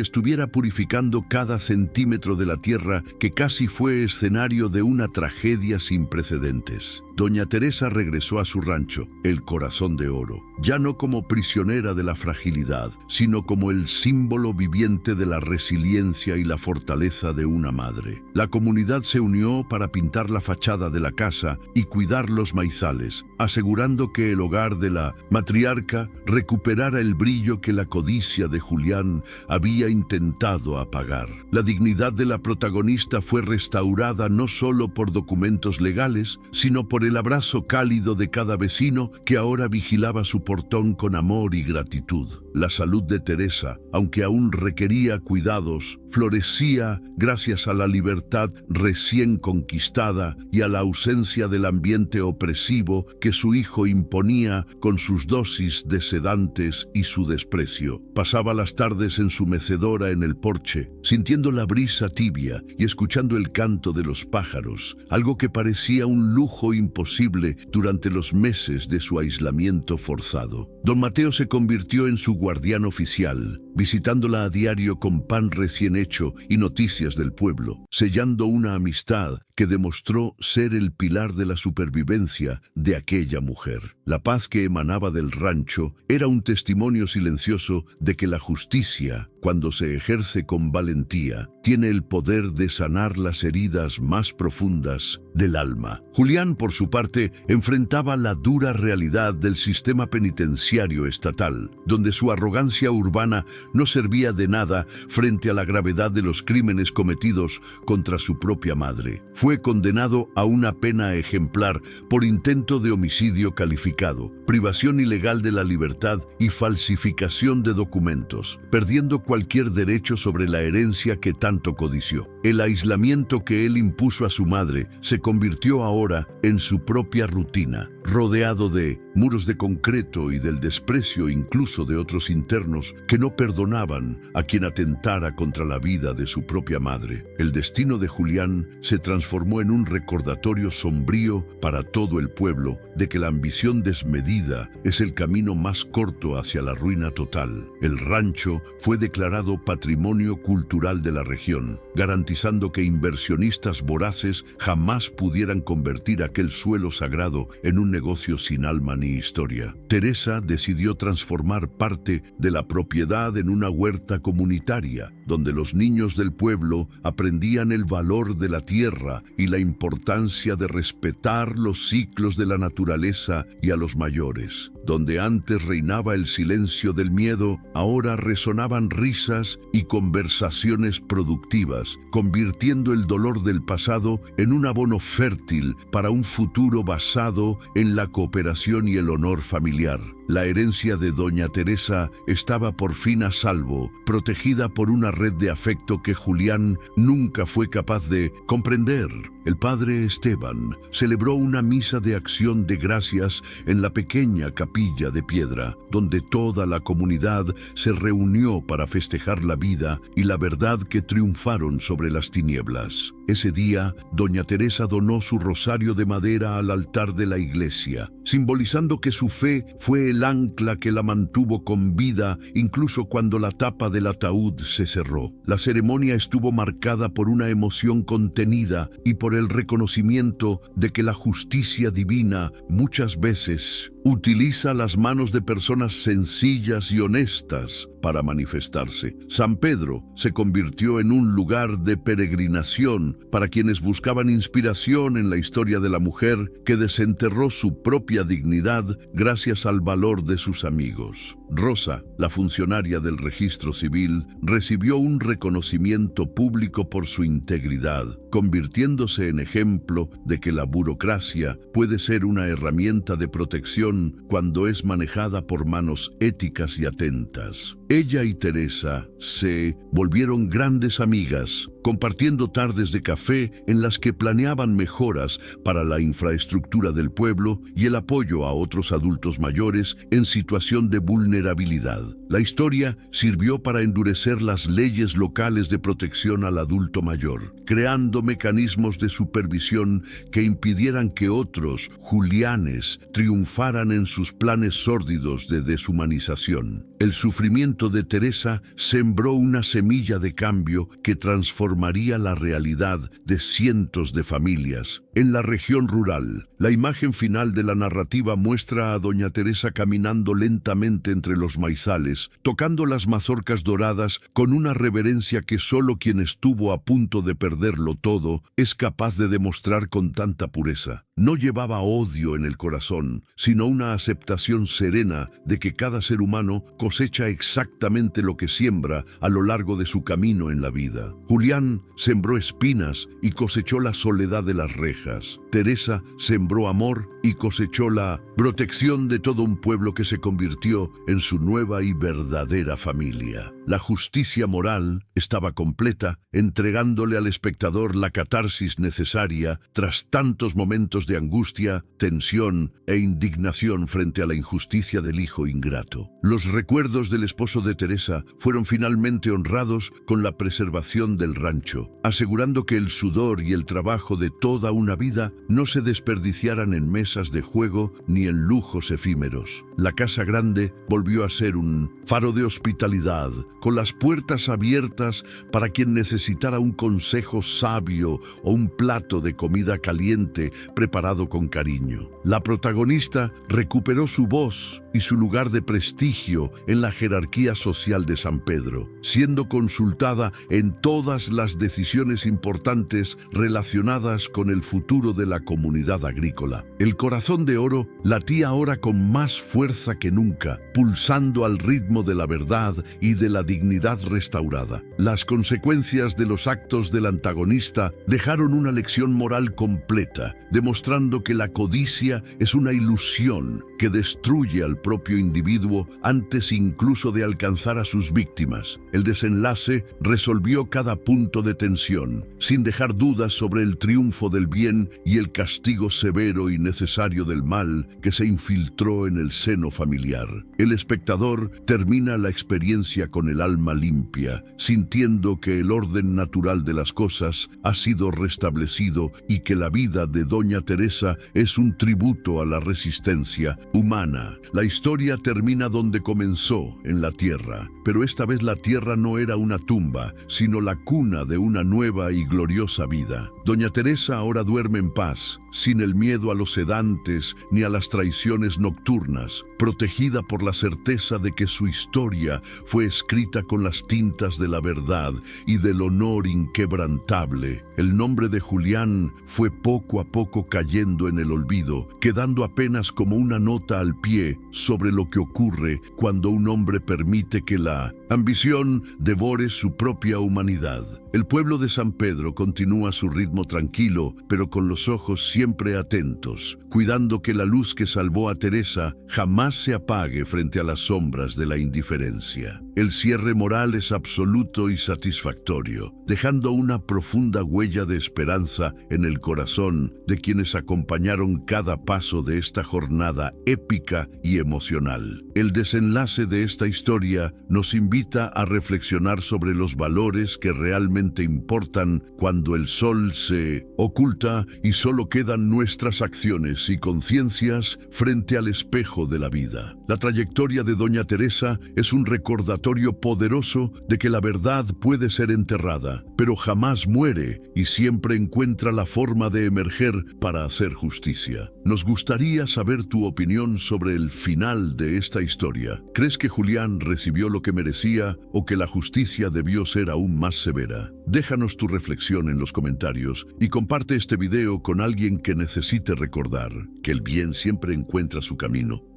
estuviera purificando cada centímetro de la tierra que casi fue escenario de una tragedia sin precedentes. Doña Teresa regresó a su rancho, el Corazón de Oro, ya no como prisionera de la fragilidad, sino como el símbolo viviente de la resiliencia y la fortaleza de una madre. La comunidad se unió para pintar la fachada de la casa y cuidar los maizales, asegurando que el hogar de la matriarca recuperara el brillo que la codicia de Julián había intentado apagar. La dignidad de la protagonista fue restaurada no solo por documentos legales, sino por el abrazo cálido de cada vecino que ahora vigilaba su portón con amor y gratitud. La salud de Teresa, aunque aún requería cuidados, florecía gracias a la libertad recién conquistada y a la ausencia del ambiente opresivo que su hijo imponía con sus dosis de sedantes y su desprecio. Pasaba las tardes en su mecedora en el porche, sintiendo la brisa tibia y escuchando el canto de los pájaros, algo que parecía un lujo imposible durante los meses de su aislamiento forzado. Don Mateo se convirtió en su guardián oficial, visitándola a diario con pan recién hecho y noticias del pueblo, sellando una amistad que demostró ser el pilar de la supervivencia de aquella mujer. La paz que emanaba del rancho era un testimonio silencioso de que la justicia, cuando se ejerce con valentía, tiene el poder de sanar las heridas más profundas del alma. Julián, por su parte, enfrentaba la dura realidad del sistema penitenciario estatal, donde su arrogancia urbana no servía de nada frente a la gravedad de los crímenes cometidos contra su propia madre. Fue condenado a una pena ejemplar por intento de homicidio calificado, privación ilegal de la libertad y falsificación de documentos, perdiendo cualquier derecho sobre la herencia que tanto codició. El aislamiento que él impuso a su madre se convirtió ahora en su propia rutina, rodeado de muros de concreto y del desprecio incluso de otros internos que no perdonaban a quien atentara contra la vida de su propia madre. El destino de Julián se transformó en un recordatorio sombrío para todo el pueblo de que la ambición desmedida es el camino más corto hacia la ruina total. El rancho fue declarado Patrimonio Cultural de la región, garantizando que inversionistas voraces jamás pudieran convertir aquel suelo sagrado en un negocio sin alma ni historia. Teresa decidió transformar parte de la propiedad en una huerta comunitaria, donde los niños del pueblo aprendían el valor de la tierra y la importancia de respetar los ciclos de la naturaleza y a los mayores. Donde antes reinaba el silencio del miedo, ahora resonaban risas y conversaciones productivas, convirtiendo el dolor del pasado en un abono fértil para un futuro basado en la cooperación y el honor familiar. La herencia de Doña Teresa estaba por fin a salvo, protegida por una red de afecto que Julián nunca fue capaz de comprender. El padre Esteban celebró una misa de acción de gracias en la pequeña capilla de piedra, donde toda la comunidad se reunió para festejar la vida y la verdad que triunfaron sobre las tinieblas. Ese día, Doña Teresa donó su rosario de madera al altar de la iglesia, simbolizando que su fe fue el ancla que la mantuvo con vida incluso cuando la tapa del ataúd se cerró. La ceremonia estuvo marcada por una emoción contenida y por el reconocimiento de que la justicia divina muchas veces utiliza utiliza las manos de personas sencillas y honestas para manifestarse. San Pedro se convirtió en un lugar de peregrinación para quienes buscaban inspiración en la historia de la mujer que desenterró su propia dignidad gracias al valor de sus amigos. Rosa, la funcionaria del registro civil, recibió un reconocimiento público por su integridad, convirtiéndose en ejemplo de que la burocracia puede ser una herramienta de protección cuando es manejada por manos éticas y atentas. Ella y Teresa se volvieron grandes amigas, compartiendo tardes de café en las que planeaban mejoras para la infraestructura del pueblo y el apoyo a otros adultos mayores en situación de vulnerabilidad. La historia sirvió para endurecer las leyes locales de protección al adulto mayor, creando mecanismos de supervisión que impidieran que otros Julianes triunfaran en sus planes sórdidos de deshumanización. El sufrimiento de Teresa sembró una semilla de cambio que transformaría la realidad de cientos de familias. En la región rural, la imagen final de la narrativa muestra a doña Teresa caminando lentamente entre los maizales, tocando las mazorcas doradas con una reverencia que solo quien estuvo a punto de perderlo todo es capaz de demostrar con tanta pureza. No llevaba odio en el corazón, sino una aceptación serena de que cada ser humano cosecha exactamente lo que siembra a lo largo de su camino en la vida. Julián sembró espinas y cosechó la soledad de las rejas. Teresa sembró amor y cosechó la protección de todo un pueblo que se convirtió en su nueva y verdadera familia. La justicia moral estaba completa, entregándole al espectador la catarsis necesaria tras tantos momentos de angustia, tensión e indignación frente a la injusticia del hijo ingrato. Los recuerdos del esposo de Teresa fueron finalmente honrados con la preservación del rancho, asegurando que el sudor y el trabajo de toda una vida no se desperdiciaran en mesas de juego ni en lujos efímeros. La casa grande volvió a ser un faro de hospitalidad, con las puertas abiertas para quien necesitara un consejo sabio o un plato de comida caliente preparado con cariño. La protagonista recuperó su voz y su lugar de prestigio en la jerarquía social de San Pedro, siendo consultada en todas las decisiones importantes relacionadas con el futuro de la comunidad agrícola. El corazón de oro latía ahora con más fuerza que nunca, pulsando al ritmo de la verdad y de la dignidad restaurada. Las consecuencias de los actos del antagonista dejaron una lección moral completa, demostrando que la codicia es una ilusión que destruye al propio individuo antes incluso de alcanzar a sus víctimas. El desenlace resolvió cada punto de tensión, sin dejar dudas sobre el triunfo del bien y el castigo severo y necesario del mal que se infiltró en el seno familiar. El espectador termina la experiencia con el alma limpia, sintiendo que el orden natural de las cosas ha sido restablecido y que la vida de doña Teresa es un tributo a la resistencia humana. La historia termina donde comenzó, en la tierra, pero esta vez la tierra no era una tumba, sino la cuna de una nueva y gloriosa vida. Doña Teresa ahora duerme en paz, sin el miedo a los sedantes ni a las traiciones nocturnas, protegida por la certeza de que su historia fue escrita con las tintas de la verdad y del honor inquebrantable. El nombre de Julián fue poco a poco cayendo en el olvido, quedando apenas como una nota al pie sobre lo que ocurre cuando un hombre permite que la ambición devore su propia humanidad. El pueblo de San Pedro continúa su ritmo tranquilo, pero con los ojos siempre atentos, cuidando que la luz que salvó a Teresa jamás se apague frente a las sombras de la indiferencia. El cierre moral es absoluto y satisfactorio, dejando una profunda huella de esperanza en el corazón de quienes acompañaron cada paso de esta jornada épica y emocional. El desenlace de esta historia nos invita a reflexionar sobre los valores que realmente importan cuando el sol se oculta y solo quedan nuestras acciones y conciencias frente al espejo de la vida. La trayectoria de Doña Teresa es un recordatorio poderoso de que la verdad puede ser enterrada, pero jamás muere y siempre encuentra la forma de emerger para hacer justicia. Nos gustaría saber tu opinión sobre el final de esta historia. ¿Crees que Julián recibió lo que merecía o que la justicia debió ser aún más severa? Déjanos tu reflexión en los comentarios y comparte este video con alguien que necesite recordar que el bien siempre encuentra su camino.